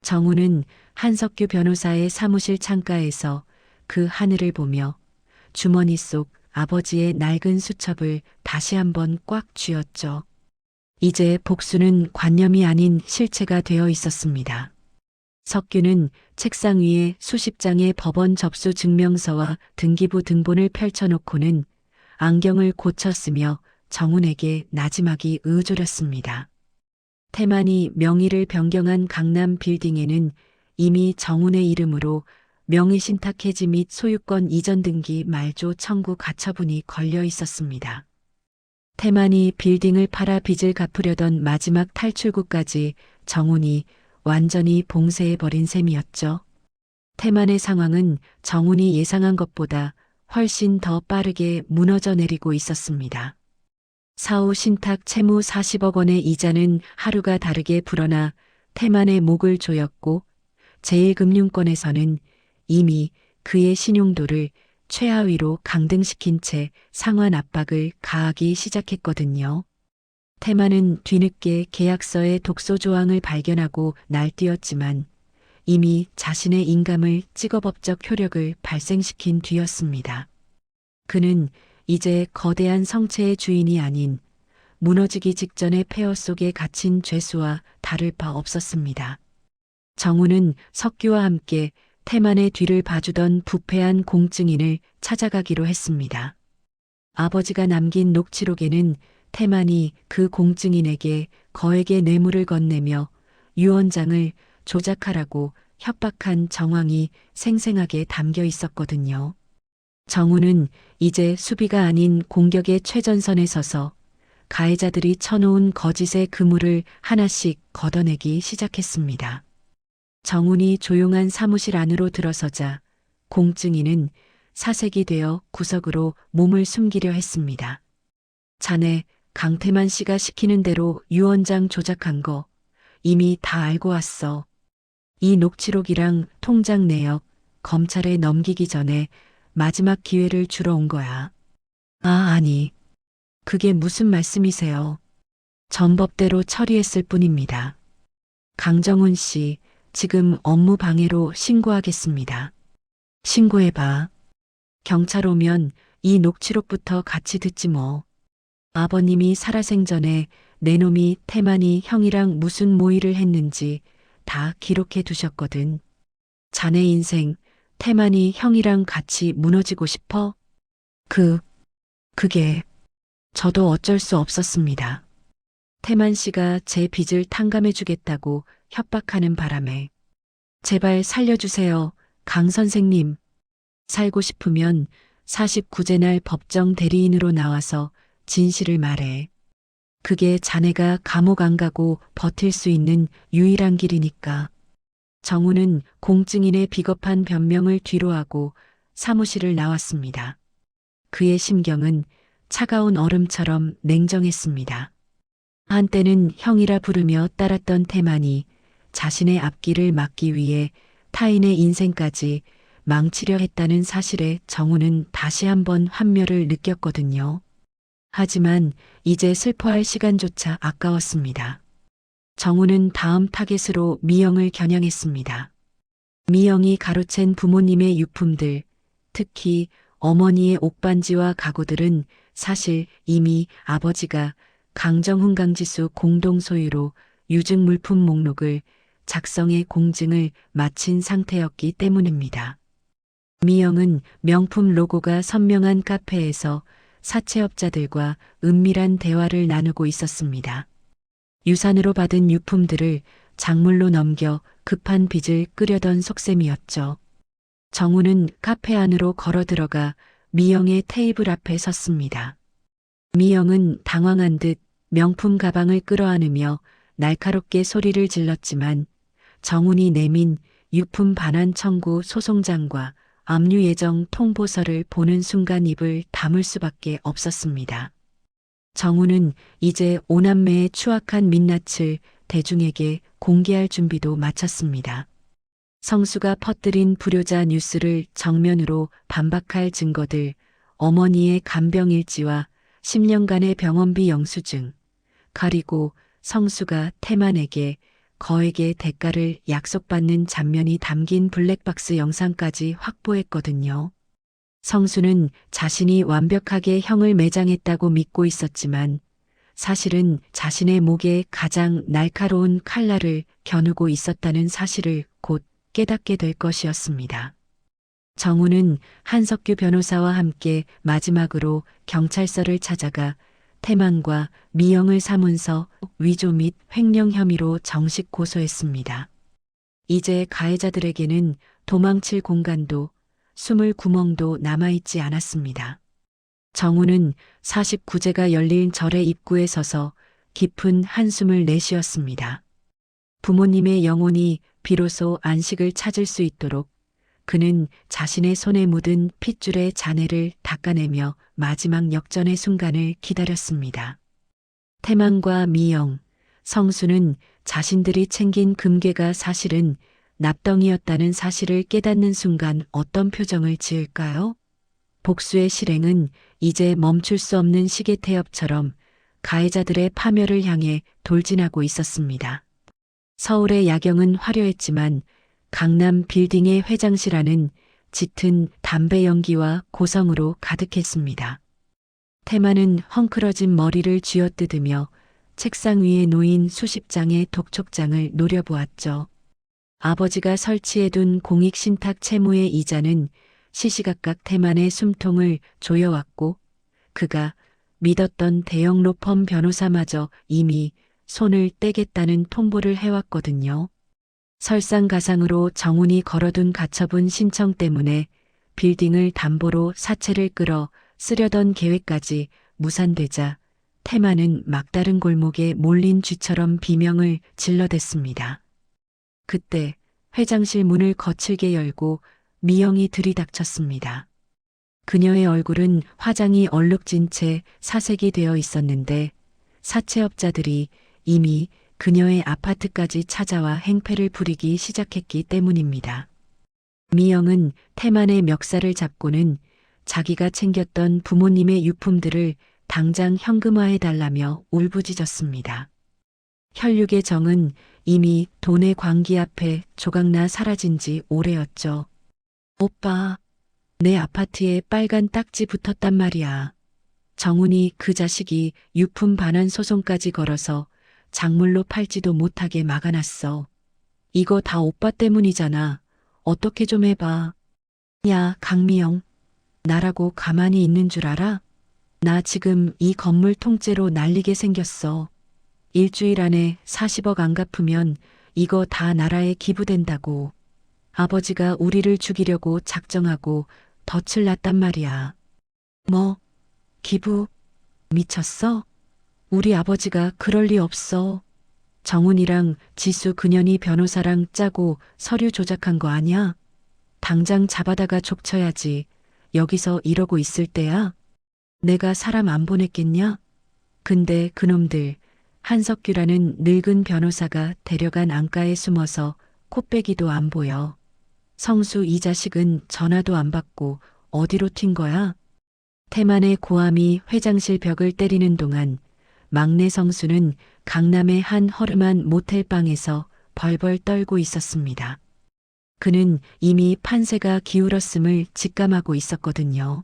정훈은 한석규 변호사의 사무실 창가에서 그 하늘을 보며 주머니 속 아버지의 낡은 수첩을 다시 한번 꽉 쥐었죠. 이제 복수는 관념이 아닌 실체가 되어 있었습니다. 석규는 책상 위에 수십 장의 법원 접수 증명서와 등기부 등본을 펼쳐놓고는 안경을 고쳤으며 정훈에게 나지막이 의졸였습니다. 태만이 명의를 변경한 강남 빌딩에는 이미 정훈의 이름으로 명의신탁 해지 및 소유권 이전 등기 말조 청구 가처분이 걸려 있었습니다. 태만이 빌딩을 팔아 빚을 갚으려던 마지막 탈출구까지 정훈이 완전히 봉쇄해버린 셈이었죠. 태만의 상황은 정훈이 예상한 것보다 훨씬 더 빠르게 무너져 내리고 있었습니다. 사후 신탁 채무 40억 원의 이자는 하루가 다르게 불어나 태만의 목을 조였고 제1금융권에서는 이미 그의 신용도를 최하위로 강등시킨 채 상환 압박을 가하기 시작했거든요. 태만은 뒤늦게 계약서의 독소 조항을 발견하고 날뛰었지만 이미 자신의 인감을 찍어법적 효력을 발생시킨 뒤였습니다. 그는 이제 거대한 성체의 주인이 아닌 무너지기 직전의 폐허 속에 갇힌 죄수와 다를 바 없었습니다. 정우는 석규와 함께 태만의 뒤를 봐주던 부패한 공증인을 찾아가기로 했습니다. 아버지가 남긴 녹취록에는 태만이 그 공증인에게 거액의 뇌물을 건네며 유언장을 조작하라고 협박한 정황이 생생하게 담겨 있었거든요. 정우는 이제 수비가 아닌 공격의 최전선에 서서 가해자들이 쳐놓은 거짓의 그물을 하나씩 걷어내기 시작했습니다. 정훈이 조용한 사무실 안으로 들어서자 공증인은 사색이 되어 구석으로 몸을 숨기려 했습니다. 자네 강태만 씨가 시키는 대로 유언장 조작한 거 이미 다 알고 왔어. 이 녹취록이랑 통장 내역 검찰에 넘기기 전에 마지막 기회를 주러 온 거야. 아, 아니. 그게 무슨 말씀이세요? 전법대로 처리했을 뿐입니다. 강정훈 씨, 지금 업무 방해로 신고하겠습니다. 신고해봐. 경찰 오면 이 녹취록부터 같이 듣지 뭐. 아버님이 살아생전에 내 놈이 태만이 형이랑 무슨 모의를 했는지 다 기록해 두셨거든. 자네 인생 태만이 형이랑 같이 무너지고 싶어? 그게 저도 어쩔 수 없었습니다. 태만 씨가 제 빚을 탕감해 주겠다고 협박하는 바람에 제발 살려주세요, 강 선생님. 살고 싶으면 49제 날 법정 대리인으로 나와서 진실을 말해. 그게 자네가 감옥 안 가고 버틸 수 있는 유일한 길이니까. 정우는 공증인의 비겁한 변명을 뒤로하고 사무실을 나왔습니다. 그의 심경은 차가운 얼음처럼 냉정했습니다. 한때는 형이라 부르며 따랐던 태만이 자신의 앞길을 막기 위해 타인의 인생까지 망치려 했다는 사실에 정우는 다시 한번 환멸을 느꼈거든요. 하지만 이제 슬퍼할 시간조차 아까웠습니다. 정우는 다음 타겟으로 미영을 겨냥했습니다. 미영이 가로챈 부모님의 유품들, 특히 어머니의 옥반지와 가구들은 사실 이미 아버지가 강정훈 강지수 공동 소유로 유증 물품 목록을 작성해 공증을 마친 상태였기 때문입니다. 미영은 명품 로고가 선명한 카페에서 사채업자들과 은밀한 대화를 나누고 있었습니다. 유산으로 받은 유품들을 작물로 넘겨 급한 빚을 끄려던 속셈이었죠. 정우는 카페 안으로 걸어 들어가 미영의 테이블 앞에 섰습니다. 미영은 당황한 듯 명품 가방을 끌어안으며 날카롭게 소리를 질렀지만 정훈이 내민 유품 반환 청구 소송장과 압류 예정 통보서를 보는 순간 입을 다물 수밖에 없었습니다. 정훈은 이제 오남매의 추악한 민낯을 대중에게 공개할 준비도 마쳤습니다. 성수가 퍼뜨린 불효자 뉴스를 정면으로 반박할 증거들, 어머니의 간병일지와 10년간의 병원비 영수증, 그리고 성수가 태만에게 거액의 대가를 약속받는 장면이 담긴 블랙박스 영상까지 확보했거든요. 성수는 자신이 완벽하게 형을 매장했다고 믿고 있었지만 사실은 자신의 목에 가장 날카로운 칼날을 겨누고 있었다는 사실을 곧 깨닫게 될 것이었습니다. 정우는 한석규 변호사와 함께 마지막으로 경찰서를 찾아가 태만과 미영을 사문서 위조 및 횡령 혐의로 정식 고소했습니다. 이제 가해자들에게는 도망칠 공간도 숨을 구멍도 남아있지 않았습니다. 정우는 49제가 열린 절의 입구에 서서 깊은 한숨을 내쉬었습니다. 부모님의 영혼이 비로소 안식을 찾을 수 있도록 그는 자신의 손에 묻은 핏줄의 잔해를 닦아내며 마지막 역전의 순간을 기다렸습니다. 태만과 미영, 성수는 자신들이 챙긴 금괴가 사실은 납덩이였다는 사실을 깨닫는 순간 어떤 표정을 지을까요? 복수의 실행은 이제 멈출 수 없는 시계태엽처럼 가해자들의 파멸을 향해 돌진하고 있었습니다. 서울의 야경은 화려했지만 강남 빌딩의 회장실 안은 짙은 담배 연기와 고성으로 가득했습니다. 태만은 헝클어진 머리를 쥐어뜯으며 책상 위에 놓인 수십 장의 독촉장을 노려보았죠. 아버지가 설치해둔 공익신탁 채무의 이자는 시시각각 태만의 숨통을 조여왔고 그가 믿었던 대형 로펌 변호사마저 이미 손을 떼겠다는 통보를 해왔거든요. 설상가상으로 정훈이 걸어둔 가처분 신청 때문에 빌딩을 담보로 사채를 끌어 쓰려던 계획까지 무산되자 태만은 막다른 골목에 몰린 쥐처럼 비명을 질러댔습니다. 그때 회장실 문을 거칠게 열고 미영이 들이닥쳤습니다. 그녀의 얼굴은 화장이 얼룩진 채 사색이 되어 있었는데 사채업자들이 이미 그녀의 아파트까지 찾아와 행패를 부리기 시작했기 때문입니다. 미영은 태만의 멱살을 잡고는 자기가 챙겼던 부모님의 유품들을 당장 현금화해달라며 울부짖었습니다. 혈육의 정은 이미 돈의 광기 앞에 조각나 사라진 지 오래였죠. 오빠, 내 아파트에 빨간 딱지 붙었단 말이야. 정훈이 그 자식이 유품 반환 소송까지 걸어서 작물로 팔지도 못하게 막아놨어. 이거 다 오빠 때문이잖아. 어떻게 좀 해봐. 야, 강미영. 나라고 가만히 있는 줄 알아? 나 지금 이 건물 통째로 날리게 생겼어. 일주일 안에 40억 안 갚으면 이거 다 나라에 기부된다고. 아버지가 우리를 죽이려고 작정하고 덫을 놨단 말이야. 뭐? 기부? 미쳤어? 우리 아버지가 그럴 리 없어. 정훈이랑 지수 그년이 변호사랑 짜고 서류 조작한 거 아니야? 당장 잡아다가 족쳐야지. 여기서 이러고 있을 때야? 내가 사람 안 보냈겠냐? 근데 그놈들 한석규라는 늙은 변호사가 데려간 안가에 숨어서 코빼기도 안 보여. 성수 이 자식은 전화도 안 받고 어디로 튄 거야? 태만의 고함이 회장실 벽을 때리는 동안 막내 성수는 강남의 한 허름한 모텔방에서 벌벌 떨고 있었습니다. 그는 이미 판세가 기울었음을 직감하고 있었거든요.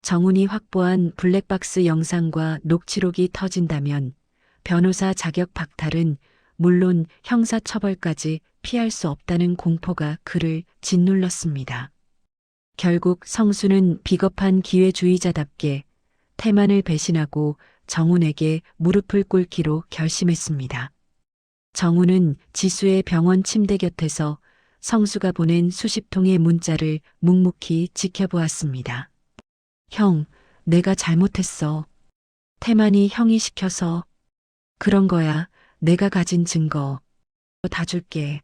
정훈이 확보한 블랙박스 영상과 녹취록이 터진다면 변호사 자격 박탈은 물론 형사처벌까지 피할 수 없다는 공포가 그를 짓눌렀습니다. 결국 성수는 비겁한 기회주의자답게 태만을 배신하고 정훈에게 무릎을 꿇기로 결심했습니다. 정훈은 지수의 병원 침대 곁에서 성수가 보낸 수십 통의 문자를 묵묵히 지켜보았습니다. 형, 내가 잘못했어. 태만이 형이 시켜서. 그런 거야. 내가 가진 증거 다 줄게.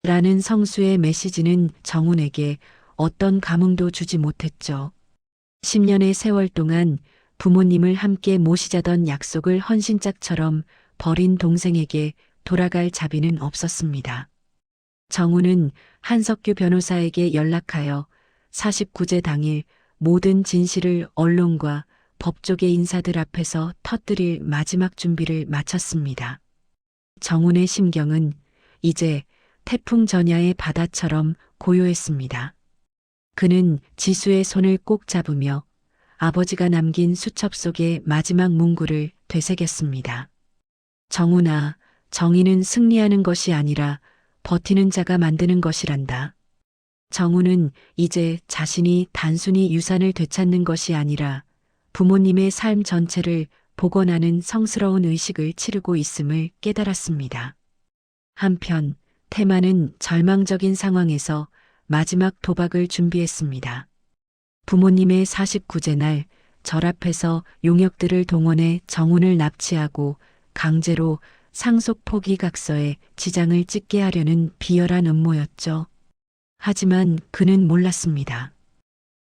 라는 성수의 메시지는 정훈에게 어떤 감흥도 주지 못했죠. 10년의 세월 동안 부모님을 함께 모시자던 약속을 헌신짝처럼 버린 동생에게 돌아갈 자비는 없었습니다. 정훈은 한석규 변호사에게 연락하여 49제 당일 모든 진실을 언론과 법조계 인사들 앞에서 터뜨릴 마지막 준비를 마쳤습니다. 정훈의 심경은 이제 태풍 전야의 바다처럼 고요했습니다. 그는 지수의 손을 꼭 잡으며 아버지가 남긴 수첩 속의 마지막 문구를 되새겼습니다. 정훈아, 정의는 승리하는 것이 아니라 버티는 자가 만드는 것이란다. 정훈은 이제 자신이 단순히 유산을 되찾는 것이 아니라 부모님의 삶 전체를 복원하는 성스러운 의식을 치르고 있음을 깨달았습니다. 한편 태만은 절망적인 상황에서 마지막 도박을 준비했습니다. 부모님의 49제 날 절 앞에서 용역들을 동원해 정훈을 납치하고 강제로 상속 포기각서에 지장을 찍게 하려는 비열한 음모였죠. 하지만 그는 몰랐습니다.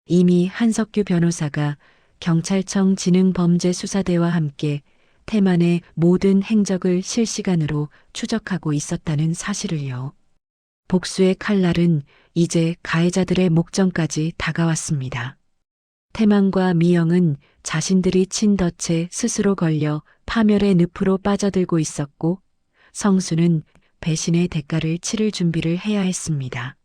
이미 한석규 변호사가 경찰청 지능범죄수사대와 함께 태만의 모든 행적을 실시간으로 추적하고 있었다는 사실을요. 복수의 칼날은 이제 가해자들의 목전까지 다가왔습니다. 태만과 미영은 자신들이 친 덫에 스스로 걸려 파멸의 늪으로 빠져들고 있었고 성수는 배신의 대가를 치를 준비를 해야 했습니다.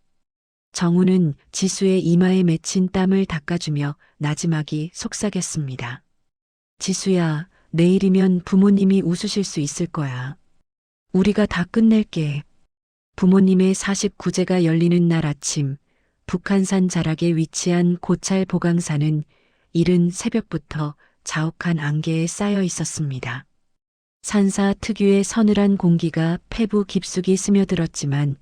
정우는 지수의 이마에 맺힌 땀을 닦아주며 나지막이 속삭였습니다. 지수야, 내일이면 부모님이 웃으실 수 있을 거야. 우리가 다 끝낼게. 부모님의 49제가 열리는 날 아침, 북한산 자락에 위치한 고찰 보강산은 이른 새벽부터 자욱한 안개에 쌓여 있었습니다. 산사 특유의 서늘한 공기가 폐부 깊숙이 스며들었지만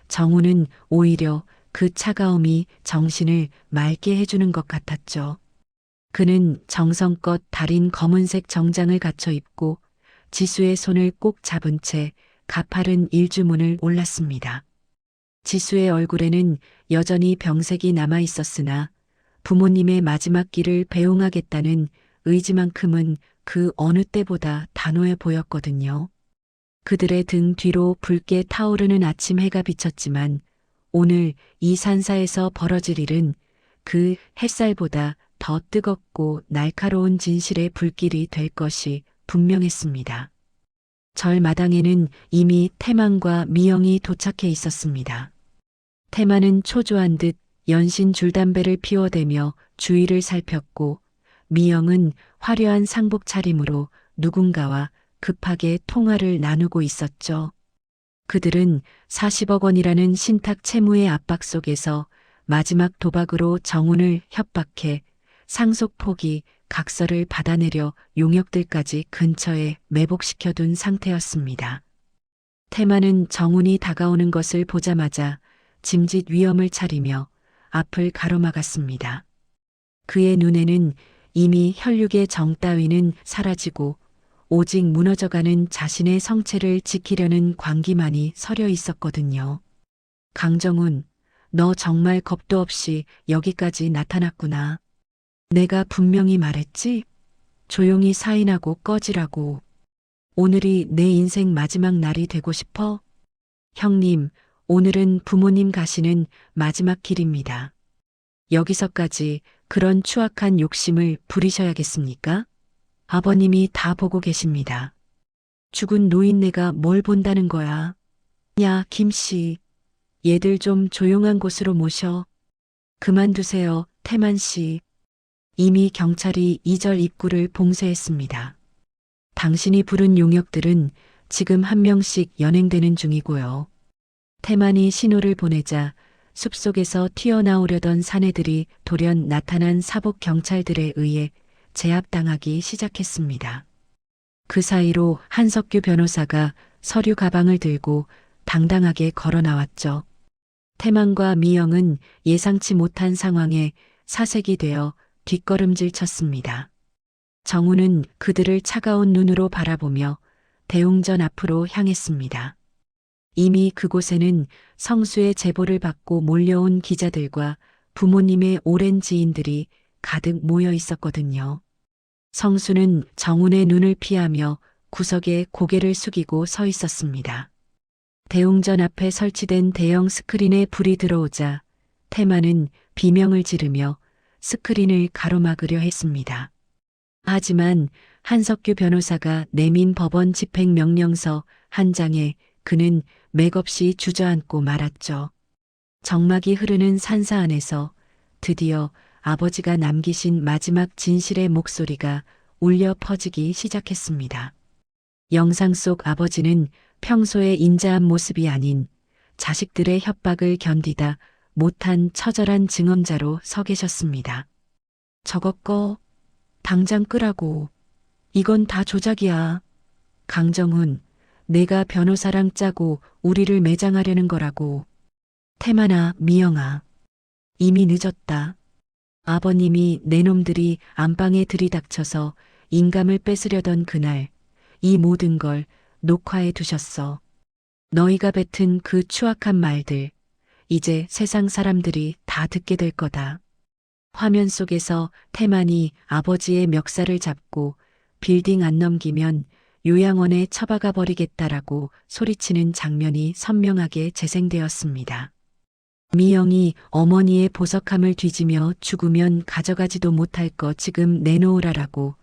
정우는 오히려 그 차가움이 정신을 맑게 해주는 것 같았죠. 그는 정성껏 다린 검은색 정장을 갖춰 입고 지수의 손을 꼭 잡은 채 가파른 일주문을 올랐습니다. 지수의 얼굴에는 여전히 병색이 남아 있었으나 부모님의 마지막 길을 배웅하겠다는 의지만큼은 그 어느 때보다 단호해 보였거든요. 그들의 등 뒤로 붉게 타오르는 아침 해가 비쳤지만 오늘 이 산사에서 벌어질 일은 그 햇살보다 더 뜨겁고 날카로운 진실의 불길이 될 것이 분명했습니다. 절마당에는 이미 태만과 미영이 도착해 있었습니다. 태만은 초조한 듯 연신 줄담배를 피워대며 주위를 살폈고 미영은 화려한 상복 차림으로 누군가와 급하게 통화를 나누고 있었죠. 그들은 40억 원이라는 신탁 채무의 압박 속에서 마지막 도박으로 정운을 협박해 상속 포기 각서를 받아내려 용역들까지 근처에 매복시켜둔 상태였습니다. 태만은 정운이 다가오는 것을 보자마자 짐짓 위험을 차리며 앞을 가로막았습니다. 그의 눈에는 이미 혈육의 정 따위는 사라지고 오직 무너져가는 자신의 성체를 지키려는 광기만이 서려 있었거든요. 강정훈, 너 정말 겁도 없이 여기까지 나타났구나. 내가 분명히 말했지? 조용히 사인하고 꺼지라고. 오늘이 내 인생 마지막 날이 되고 싶어? 형님, 오늘은 부모님 가시는 마지막 길입니다. 여기서까지 그런 추악한 욕심을 부리셔야겠습니까? 아버님이 다 보고 계십니다. 죽은 노인네가 뭘 본다는 거야. 야, 김씨. 얘들 좀 조용한 곳으로 모셔. 그만두세요, 태만씨. 이미 경찰이 이절 입구를 봉쇄했습니다. 당신이 부른 용역들은 지금 한 명씩 연행되는 중이고요. 태만이 신호를 보내자 숲속에서 튀어나오려던 사내들이 돌연 나타난 사복 경찰들에 의해 제압당하기 시작했습니다. 그 사이로 한석규 변호사가 서류 가방을 들고 당당하게 걸어 나왔죠. 태만과 미영은 예상치 못한 상황에 사색이 되어 뒷걸음질 쳤습니다. 정우는 그들을 차가운 눈으로 바라보며 대웅전 앞으로 향했습니다. 이미 그곳에는 성수의 제보를 받고 몰려온 기자들과 부모님의 오랜 지인들이 가득 모여 있었거든요. 성수는 정운의 눈을 피하며 구석에 고개를 숙이고 서 있었습니다. 대웅전 앞에 설치된 대형 스크린에 불이 들어오자 태만은 비명을 지르며 스크린을 가로막으려 했습니다. 하지만 한석규 변호사가 내민 법원 집행명령서 한 장에 그는 맥없이 주저앉고 말았죠. 정막이 흐르는 산사 안에서 드디어 아버지가 남기신 마지막 진실의 목소리가 울려 퍼지기 시작했습니다. 영상 속 아버지는 평소의 인자한 모습이 아닌 자식들의 협박을 견디다 못한 처절한 증언자로 서 계셨습니다. 저거 꺼. 당장 끄라고. 이건 다 조작이야. 강정훈, 내가 변호사랑 짜고 우리를 매장하려는 거라고. 태만아, 미영아. 이미 늦었다. 아버님이 내 놈들이 안방에 들이닥쳐서 인감을 뺏으려던 그날 이 모든 걸 녹화해 두셨어. 너희가 뱉은 그 추악한 말들 이제 세상 사람들이 다 듣게 될 거다. 화면 속에서 태만이 아버지의 멱살을 잡고 빌딩 안 넘기면 요양원에 처박아 버리겠다라고 소리치는 장면이 선명하게 재생되었습니다. 미영이 어머니의 보석함을 뒤지며 죽으면 가져가지도 못할 거 지금 내놓으라라고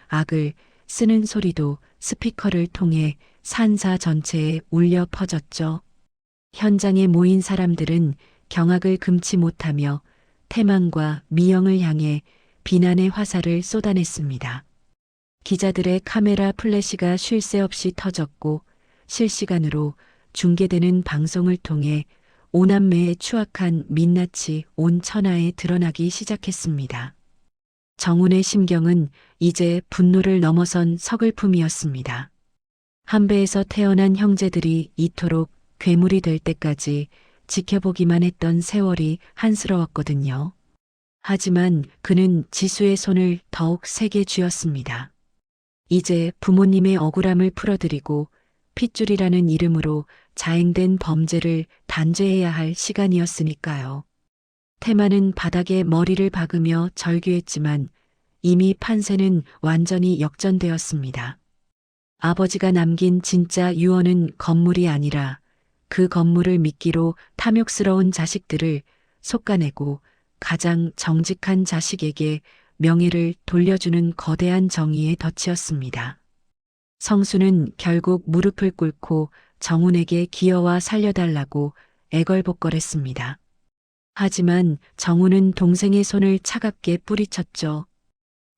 악을 쓰는 소리도 스피커를 통해 산사 전체에 울려 퍼졌죠. 현장에 모인 사람들은 경악을 금치 못하며 태만과 미영을 향해 비난의 화살을 쏟아냈습니다. 기자들의 카메라 플래시가 쉴 새 없이 터졌고 실시간으로 중계되는 방송을 통해 오남매의 추악한 민낯이 온 천하에 드러나기 시작했습니다. 정훈의 심경은 이제 분노를 넘어선 서글픔이었습니다. 한배에서 태어난 형제들이 이토록 괴물이 될 때까지 지켜보기만 했던 세월이 한스러웠거든요. 하지만 그는 지수의 손을 더욱 세게 쥐었습니다. 이제 부모님의 억울함을 풀어드리고 핏줄이라는 이름으로 자행된 범죄를 단죄해야 할 시간이었으니까요. 태만은 바닥에 머리를 박으며 절규했지만 이미 판세는 완전히 역전되었습니다. 아버지가 남긴 진짜 유언은 건물이 아니라 그 건물을 미끼로 탐욕스러운 자식들을 솎아내고 가장 정직한 자식에게 명예를 돌려주는 거대한 정의의 덫이었습니다. 성수는 결국 무릎을 꿇고 정훈에게 기어와 살려달라고 애걸복걸했습니다. 하지만 정훈은 동생의 손을 차갑게 뿌리쳤죠.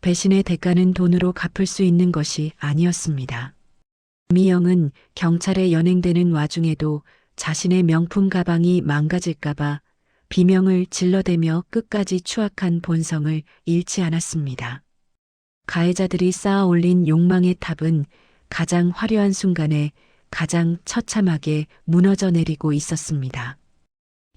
배신의 대가는 돈으로 갚을 수 있는 것이 아니었습니다. 미영은 경찰에 연행되는 와중에도 자신의 명품 가방이 망가질까봐 비명을 질러대며 끝까지 추악한 본성을 잃지 않았습니다. 가해자들이 쌓아 올린 욕망의 탑은 가장 화려한 순간에 가장 처참하게 무너져 내리고 있었습니다.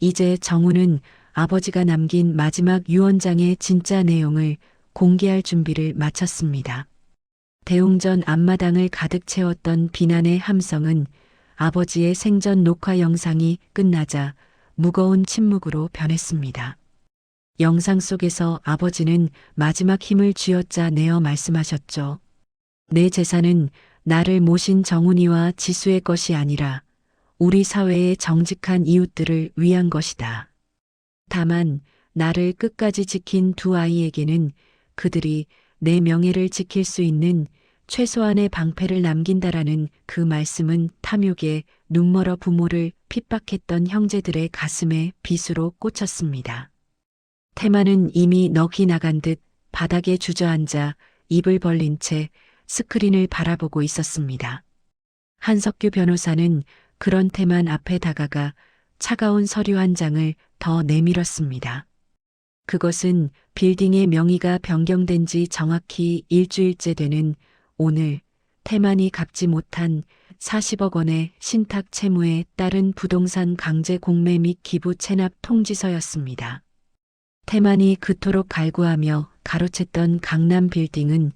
이제 정훈은 아버지가 남긴 마지막 유언장의 진짜 내용을 공개할 준비를 마쳤습니다. 대웅전 앞마당을 가득 채웠던 비난의 함성은 아버지의 생전 녹화 영상이 끝나자 무거운 침묵으로 변했습니다. 영상 속에서 아버지는 마지막 힘을 쥐어짜 내어 말씀하셨죠. 내 재산은 나를 모신 정훈이와 지수의 것이 아니라 우리 사회의 정직한 이웃들을 위한 것이다. 다만 나를 끝까지 지킨 두 아이에게는 그들이 내 명예를 지킬 수 있는 최소한의 방패를 남긴다라는 그 말씀은 탐욕에 눈멀어 부모를 핍박했던 형제들의 가슴에 빗으로 꽂혔습니다. 태만은 이미 넋이 나간 듯 바닥에 주저앉아 입을 벌린 채 스크린을 바라보고 있었습니다. 한석규 변호사는 그런 태만 앞에 다가가 차가운 서류 한 장을 더 내밀었습니다. 그것은 빌딩의 명의가 변경된 지 정확히 일주일째 되는 오늘 태만이 갚지 못한 40억 원의 신탁 채무에 따른 부동산 강제 공매 및 기부 체납 통지서였습니다. 태만이 그토록 갈구하며 가로챘던 강남 빌딩은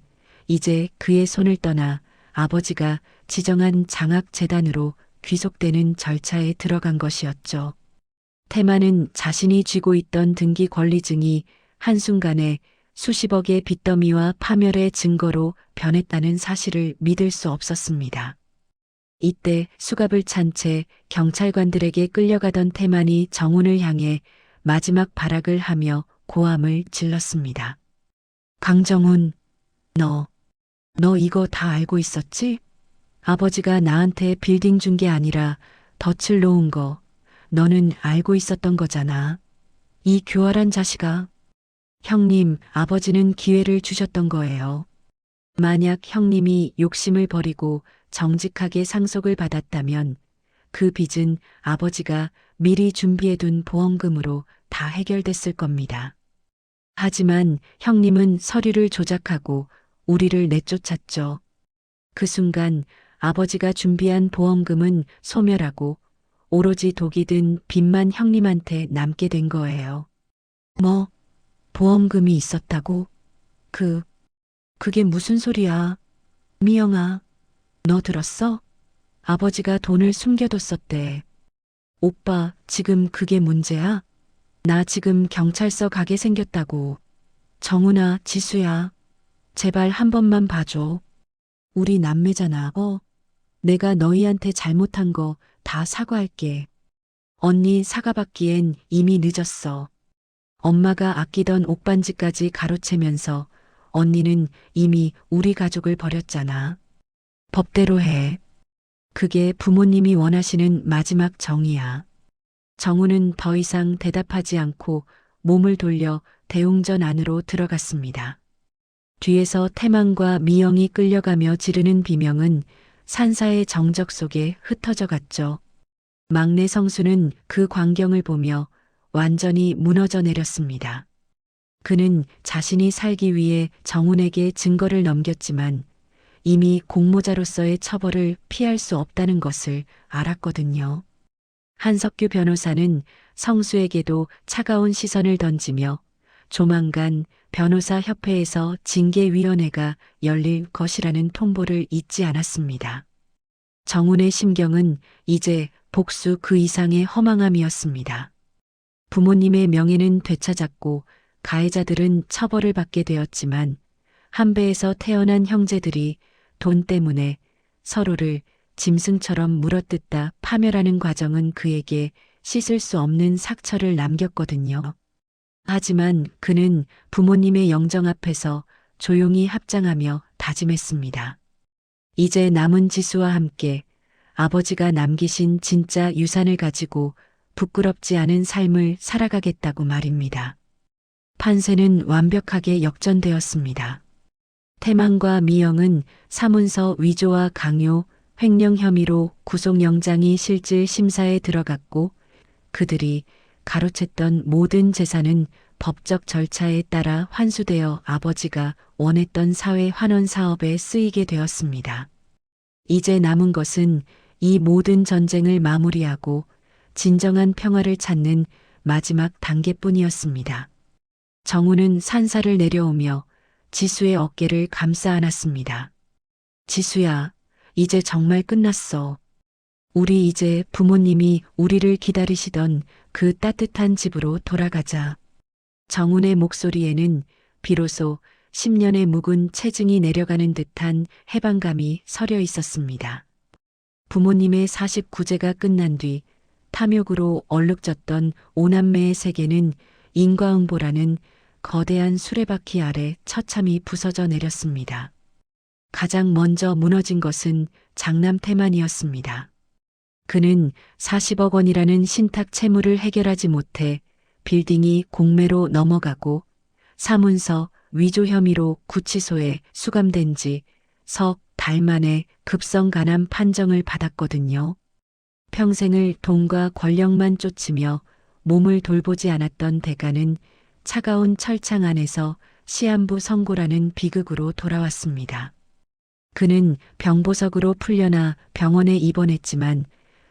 이제 그의 손을 떠나 아버지가 지정한 장학재단으로 귀속되는 절차에 들어간 것이었죠. 태만은 자신이 쥐고 있던 등기 권리증이 한순간에 수십억의 빚더미와 파멸의 증거로 변했다는 사실을 믿을 수 없었습니다. 이때 수갑을 찬 채 경찰관들에게 끌려가던 태만이 정훈을 향해 마지막 발악을 하며 고함을 질렀습니다. 강정훈, 너 이거 다 알고 있었지? 아버지가 나한테 빌딩 준 게 아니라 덫을 놓은 거 너는 알고 있었던 거잖아. 이 교활한 자식아. 형님, 아버지는 기회를 주셨던 거예요. 만약 형님이 욕심을 버리고 정직하게 상속을 받았다면 그 빚은 아버지가 미리 준비해둔 보험금으로 다 해결됐을 겁니다. 하지만 형님은 서류를 조작하고 우리를 내쫓았죠. 그 순간 아버지가 준비한 보험금은 소멸하고 오로지 독이 든 빚만 형님한테 남게 된 거예요. 뭐, 보험금이 있었다고? 그게 무슨 소리야? 미영아, 너 들었어? 아버지가 돈을 숨겨뒀었대. 오빠, 지금 그게 문제야? 나 지금 경찰서 가게 생겼다고. 정훈아, 지수야. 제발 한 번만 봐줘. 우리 남매잖아. 내가 너희한테 잘못한 거 다 사과할게. 언니 사과받기엔 이미 늦었어. 엄마가 아끼던 옷반지까지 가로채면서 언니는 이미 우리 가족을 버렸잖아. 법대로 해. 그게 부모님이 원하시는 마지막 정이야. 정우는 더 이상 대답하지 않고 몸을 돌려 대웅전 안으로 들어갔습니다. 뒤에서 태만과 미영이 끌려가며 지르는 비명은 산사의 정적 속에 흩어져 갔죠. 막내 성수는 그 광경을 보며 완전히 무너져 내렸습니다. 그는 자신이 살기 위해 정훈에게 증거를 넘겼지만 이미 공모자로서의 처벌을 피할 수 없다는 것을 알았거든요. 한석규 변호사는 성수에게도 차가운 시선을 던지며 조만간 변호사협회에서 징계위원회가 열릴 것이라는 통보를 잊지 않았습니다. 정훈의 심경은 이제 복수 그 이상의 허망함이었습니다. 부모님의 명예는 되찾았고 가해자들은 처벌을 받게 되었지만 한배에서 태어난 형제들이 돈 때문에 서로를 짐승처럼 물어뜯다 파멸하는 과정은 그에게 씻을 수 없는 상처를 남겼거든요. 하지만 그는 부모님의 영정 앞에서 조용히 합장하며 다짐했습니다. 이제 남은 지수와 함께 아버지가 남기신 진짜 유산을 가지고 부끄럽지 않은 삶을 살아가겠다고 말입니다. 판세는 완벽하게 역전되었습니다. 태만과 미영은 사문서 위조와 강요, 횡령 혐의로 구속영장이 실질 심사에 들어갔고 그들이 가로챘던 모든 재산은 법적 절차에 따라 환수되어 아버지가 원했던 사회 환원 사업에 쓰이게 되었습니다. 이제 남은 것은 이 모든 전쟁을 마무리하고 진정한 평화를 찾는 마지막 단계뿐이었습니다. 정우는 산사를 내려오며 지수의 어깨를 감싸 안았습니다. 지수야, 이제 정말 끝났어. 우리 이제 부모님이 우리를 기다리시던 그 따뜻한 집으로 돌아가자. 정훈의 목소리에는 비로소 10년의 묵은 체증이 내려가는 듯한 해방감이 서려 있었습니다. 부모님의 49제가 끝난 뒤 탐욕으로 얼룩졌던 오남매의 세계는 인과응보라는 거대한 수레바퀴 아래 처참히 부서져 내렸습니다. 가장 먼저 무너진 것은 장남 태만이었습니다. 그는 40억 원이라는 신탁 채무를 해결하지 못해 빌딩이 공매로 넘어가고 사문서 위조 혐의로 구치소에 수감된 지 석 달 만에 급성 간암 판정을 받았거든요. 평생을 돈과 권력만 쫓으며 몸을 돌보지 않았던 대가는 차가운 철창 안에서 시한부 선고라는 비극으로 돌아왔습니다. 그는 병보석으로 풀려나 병원에 입원했지만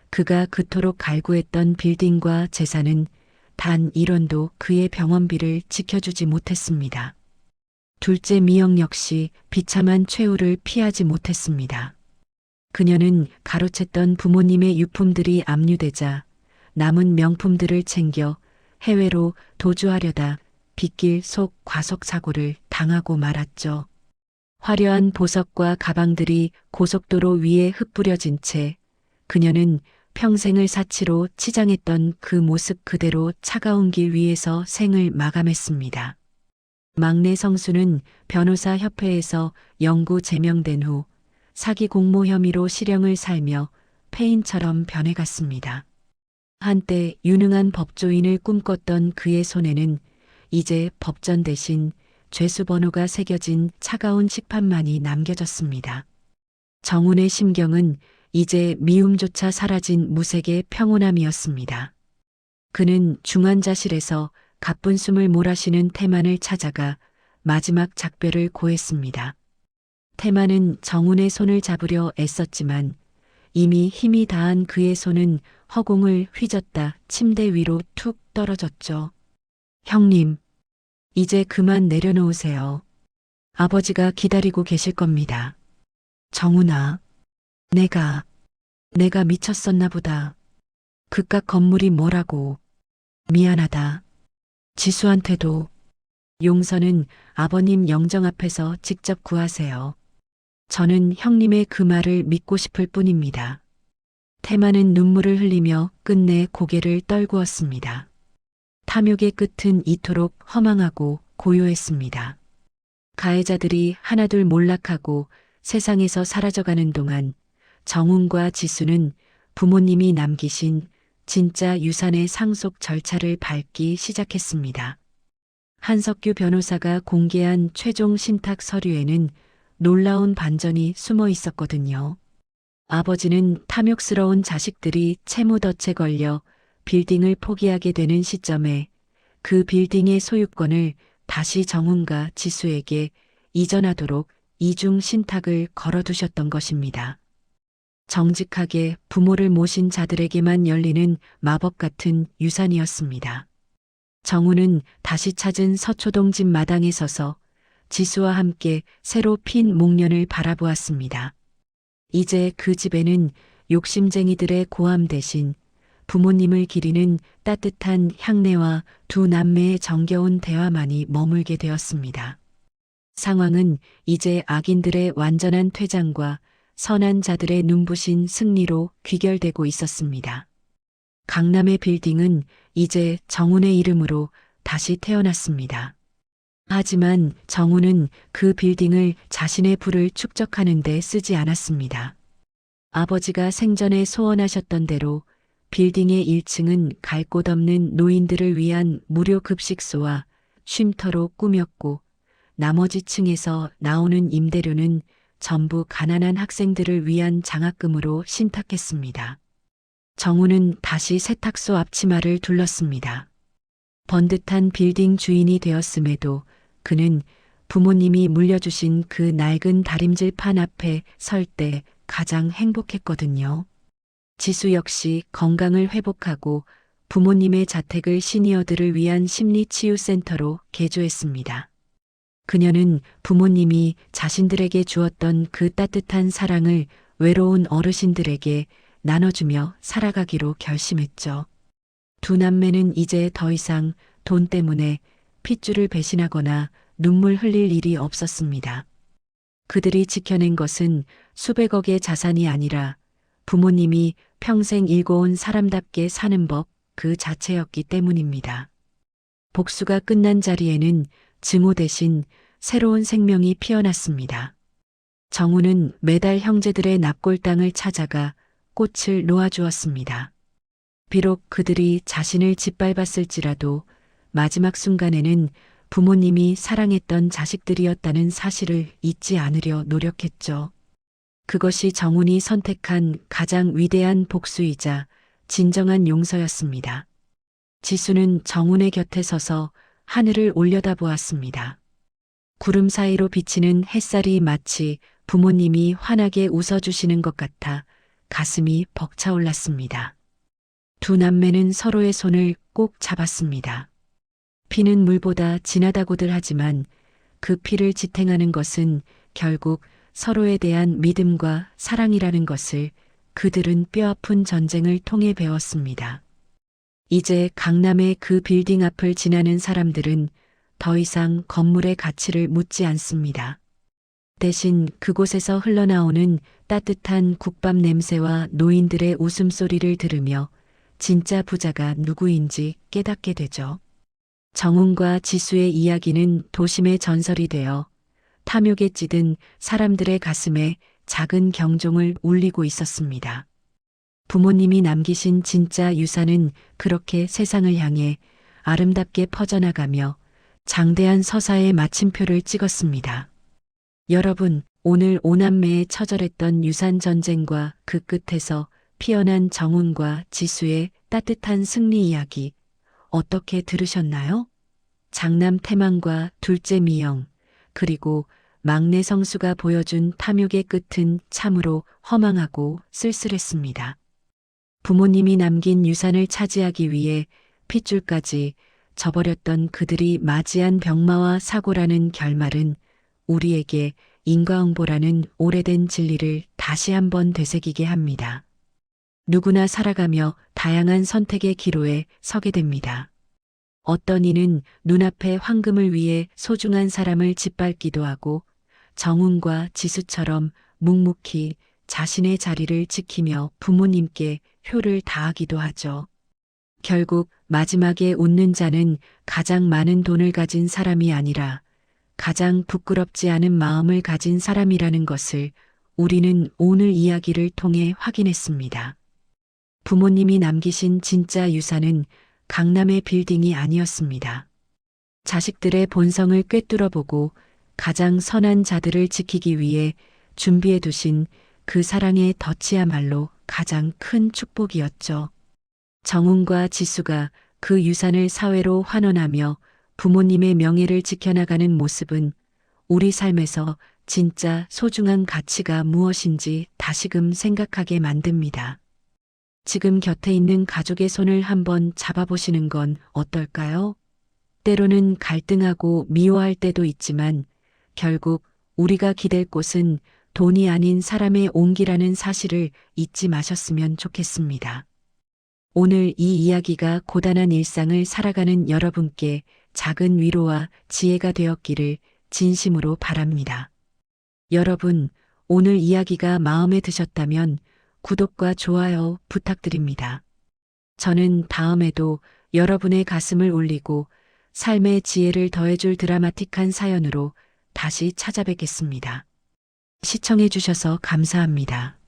그가 그토록 갈구했던 빌딩과 재산은 단 1원도 그의 병원비를 지켜주지 못했습니다. 둘째 미영 역시 비참한 최후를 피하지 못했습니다. 그녀는 가로챘던 부모님의 유품들이 압류되자 남은 명품들을 챙겨 해외로 도주하려다 빗길 속 과속 사고를 당하고 말았죠. 화려한 보석과 가방들이 고속도로 위에 흩뿌려진 채 그녀는 평생을 사치로 치장했던 그 모습 그대로 차가운 길 위에서 생을 마감했습니다. 막내 성수는 변호사 협회에서 영구 제명된 후 사기 공모 혐의로 실형을 살며 폐인처럼 변해갔습니다. 한때 유능한 법조인을 꿈꿨던 그의 손에는 이제 법전 대신 죄수 번호가 새겨진 차가운 칙판만이 남겨졌습니다. 정훈의 심경은 이제 미움조차 사라진 무색의 평온함이었습니다. 그는 중환자실에서 가쁜 숨을 몰아쉬는 태만을 찾아가 마지막 작별을 고했습니다. 태만은 정훈의 손을 잡으려 애썼지만 이미 힘이 다한 그의 손은 허공을 휘젓다 침대 위로 툭 떨어졌죠. 형님, 이제 그만 내려놓으세요. 아버지가 기다리고 계실 겁니다. 정훈아, 내가 미쳤었나 보다. 그깟 건물이 뭐라고. 미안하다. 지수한테도. 용서는 아버님 영정 앞에서 직접 구하세요. 저는 형님의 그 말을 믿고 싶을 뿐입니다. 태만은 눈물을 흘리며 끝내 고개를 떨구었습니다. 탐욕의 끝은 이토록 허망하고 고요했습니다. 가해자들이 하나둘 몰락하고 세상에서 사라져가는 동안 정훈과 지수는 부모님이 남기신 진짜 유산의 상속 절차를 밟기 시작했습니다. 한석규 변호사가 공개한 최종 신탁 서류에는 놀라운 반전이 숨어 있었거든요. 아버지는 탐욕스러운 자식들이 채무덫에 걸려 빌딩을 포기하게 되는 시점에 그 빌딩의 소유권을 다시 정훈과 지수에게 이전하도록 이중 신탁을 걸어두셨던 것입니다. 정직하게 부모를 모신 자들에게만 열리는 마법 같은 유산이었습니다. 정훈은 다시 찾은 서초동 집 마당에 서서 지수와 함께 새로 핀 목련을 바라보았습니다. 이제 그 집에는 욕심쟁이들의 고함 대신 부모님을 기리는 따뜻한 향내와 두 남매의 정겨운 대화만이 머물게 되었습니다. 상황은 이제 악인들의 완전한 퇴장과 선한 자들의 눈부신 승리로 귀결되고 있었습니다. 강남의 빌딩은 이제 정훈의 이름으로 다시 태어났습니다. 하지만 정훈은 그 빌딩을 자신의 부를 축적하는 데 쓰지 않았습니다. 아버지가 생전에 소원하셨던 대로 빌딩의 1층은 갈 곳 없는 노인들을 위한 무료 급식소와 쉼터로 꾸몄고 나머지 층에서 나오는 임대료는 전부 가난한 학생들을 위한 장학금으로 신탁했습니다. 정훈은 다시 세탁소 앞치마를 둘렀습니다. 번듯한 빌딩 주인이 되었음에도 그는 부모님이 물려주신 그 낡은 다림질판 앞에 설 때 가장 행복했거든요. 지수 역시 건강을 회복하고 부모님의 자택을 시니어들을 위한 심리치유센터로 개조했습니다. 그녀는 부모님이 자신들에게 주었던 그 따뜻한 사랑을 외로운 어르신들에게 나눠주며 살아가기로 결심했죠. 두 남매는 이제 더 이상 돈 때문에 핏줄을 배신하거나 눈물 흘릴 일이 없었습니다. 그들이 지켜낸 것은 수백억의 자산이 아니라 부모님이 평생 일궈온 사람답게 사는 법 그 자체였기 때문입니다. 복수가 끝난 자리에는 증오 대신 새로운 생명이 피어났습니다. 정훈은 매달 형제들의 납골당을 찾아가 꽃을 놓아주었습니다. 비록 그들이 자신을 짓밟았을지라도 마지막 순간에는 부모님이 사랑했던 자식들이었다는 사실을 잊지 않으려 노력했죠. 그것이 정훈이 선택한 가장 위대한 복수이자 진정한 용서였습니다. 지수는 정훈의 곁에 서서 하늘을 올려다보았습니다. 구름 사이로 비치는 햇살이 마치 부모님이 환하게 웃어주시는 것 같아 가슴이 벅차올랐습니다. 두 남매는 서로의 손을 꼭 잡았습니다. 피는 물보다 진하다고들 하지만 그 피를 지탱하는 것은 결국 서로에 대한 믿음과 사랑이라는 것을 그들은 뼈아픈 전쟁을 통해 배웠습니다. 이제 강남의 그 빌딩 앞을 지나는 사람들은 더 이상 건물의 가치를 묻지 않습니다. 대신 그곳에서 흘러나오는 따뜻한 국밥 냄새와 노인들의 웃음소리를 들으며 진짜 부자가 누구인지 깨닫게 되죠. 정훈과 지수의 이야기는 도심의 전설이 되어 탐욕에 찌든 사람들의 가슴에 작은 경종을 울리고 있었습니다. 부모님이 남기신 진짜 유산은 그렇게 세상을 향해 아름답게 퍼져나가며 장대한 서사의 마침표를 찍었습니다. 여러분, 오늘 오남매의 처절했던 유산 전쟁과 그 끝에서 피어난 정훈과 지수의 따뜻한 승리 이야기 어떻게 들으셨나요? 장남 태만과 둘째 미영, 그리고 막내 성수가 보여준 탐욕의 끝은 참으로 허망하고 쓸쓸했습니다. 부모님이 남긴 유산을 차지하기 위해 핏줄까지 저버렸던 그들이 맞이한 병마와 사고라는 결말은 우리에게 인과응보라는 오래된 진리를 다시 한번 되새기게 합니다. 누구나 살아가며 다양한 선택의 기로에 서게 됩니다. 어떤 이는 눈앞의 황금을 위해 소중한 사람을 짓밟기도 하고 정훈과 지수처럼 묵묵히 자신의 자리를 지키며 부모님께 효를 다하기도 하죠. 결국 마지막에 웃는 자는 가장 많은 돈을 가진 사람이 아니라 가장 부끄럽지 않은 마음을 가진 사람이라는 것을 우리는 오늘 이야기를 통해 확인했습니다. 부모님이 남기신 진짜 유산은 강남의 빌딩이 아니었습니다. 자식들의 본성을 꿰뚫어보고 가장 선한 자들을 지키기 위해 준비해 두신 그 사랑의 덫이야말로 가장 큰 축복이었죠. 정훈과 지수가 그 유산을 사회로 환원하며 부모님의 명예를 지켜나가는 모습은 우리 삶에서 진짜 소중한 가치가 무엇인지 다시금 생각하게 만듭니다. 지금 곁에 있는 가족의 손을 한번 잡아보시는 건 어떨까요? 때로는 갈등하고 미워할 때도 있지만 결국 우리가 기댈 곳은 돈이 아닌 사람의 온기라는 사실을 잊지 마셨으면 좋겠습니다. 오늘 이 이야기가 고단한 일상을 살아가는 여러분께 작은 위로와 지혜가 되었기를 진심으로 바랍니다. 여러분, 오늘 이야기가 마음에 드셨다면 구독과 좋아요 부탁드립니다. 저는 다음에도 여러분의 가슴을 울리고 삶의 지혜를 더해줄 드라마틱한 사연으로 다시 찾아뵙겠습니다. 시청해 주셔서 감사합니다.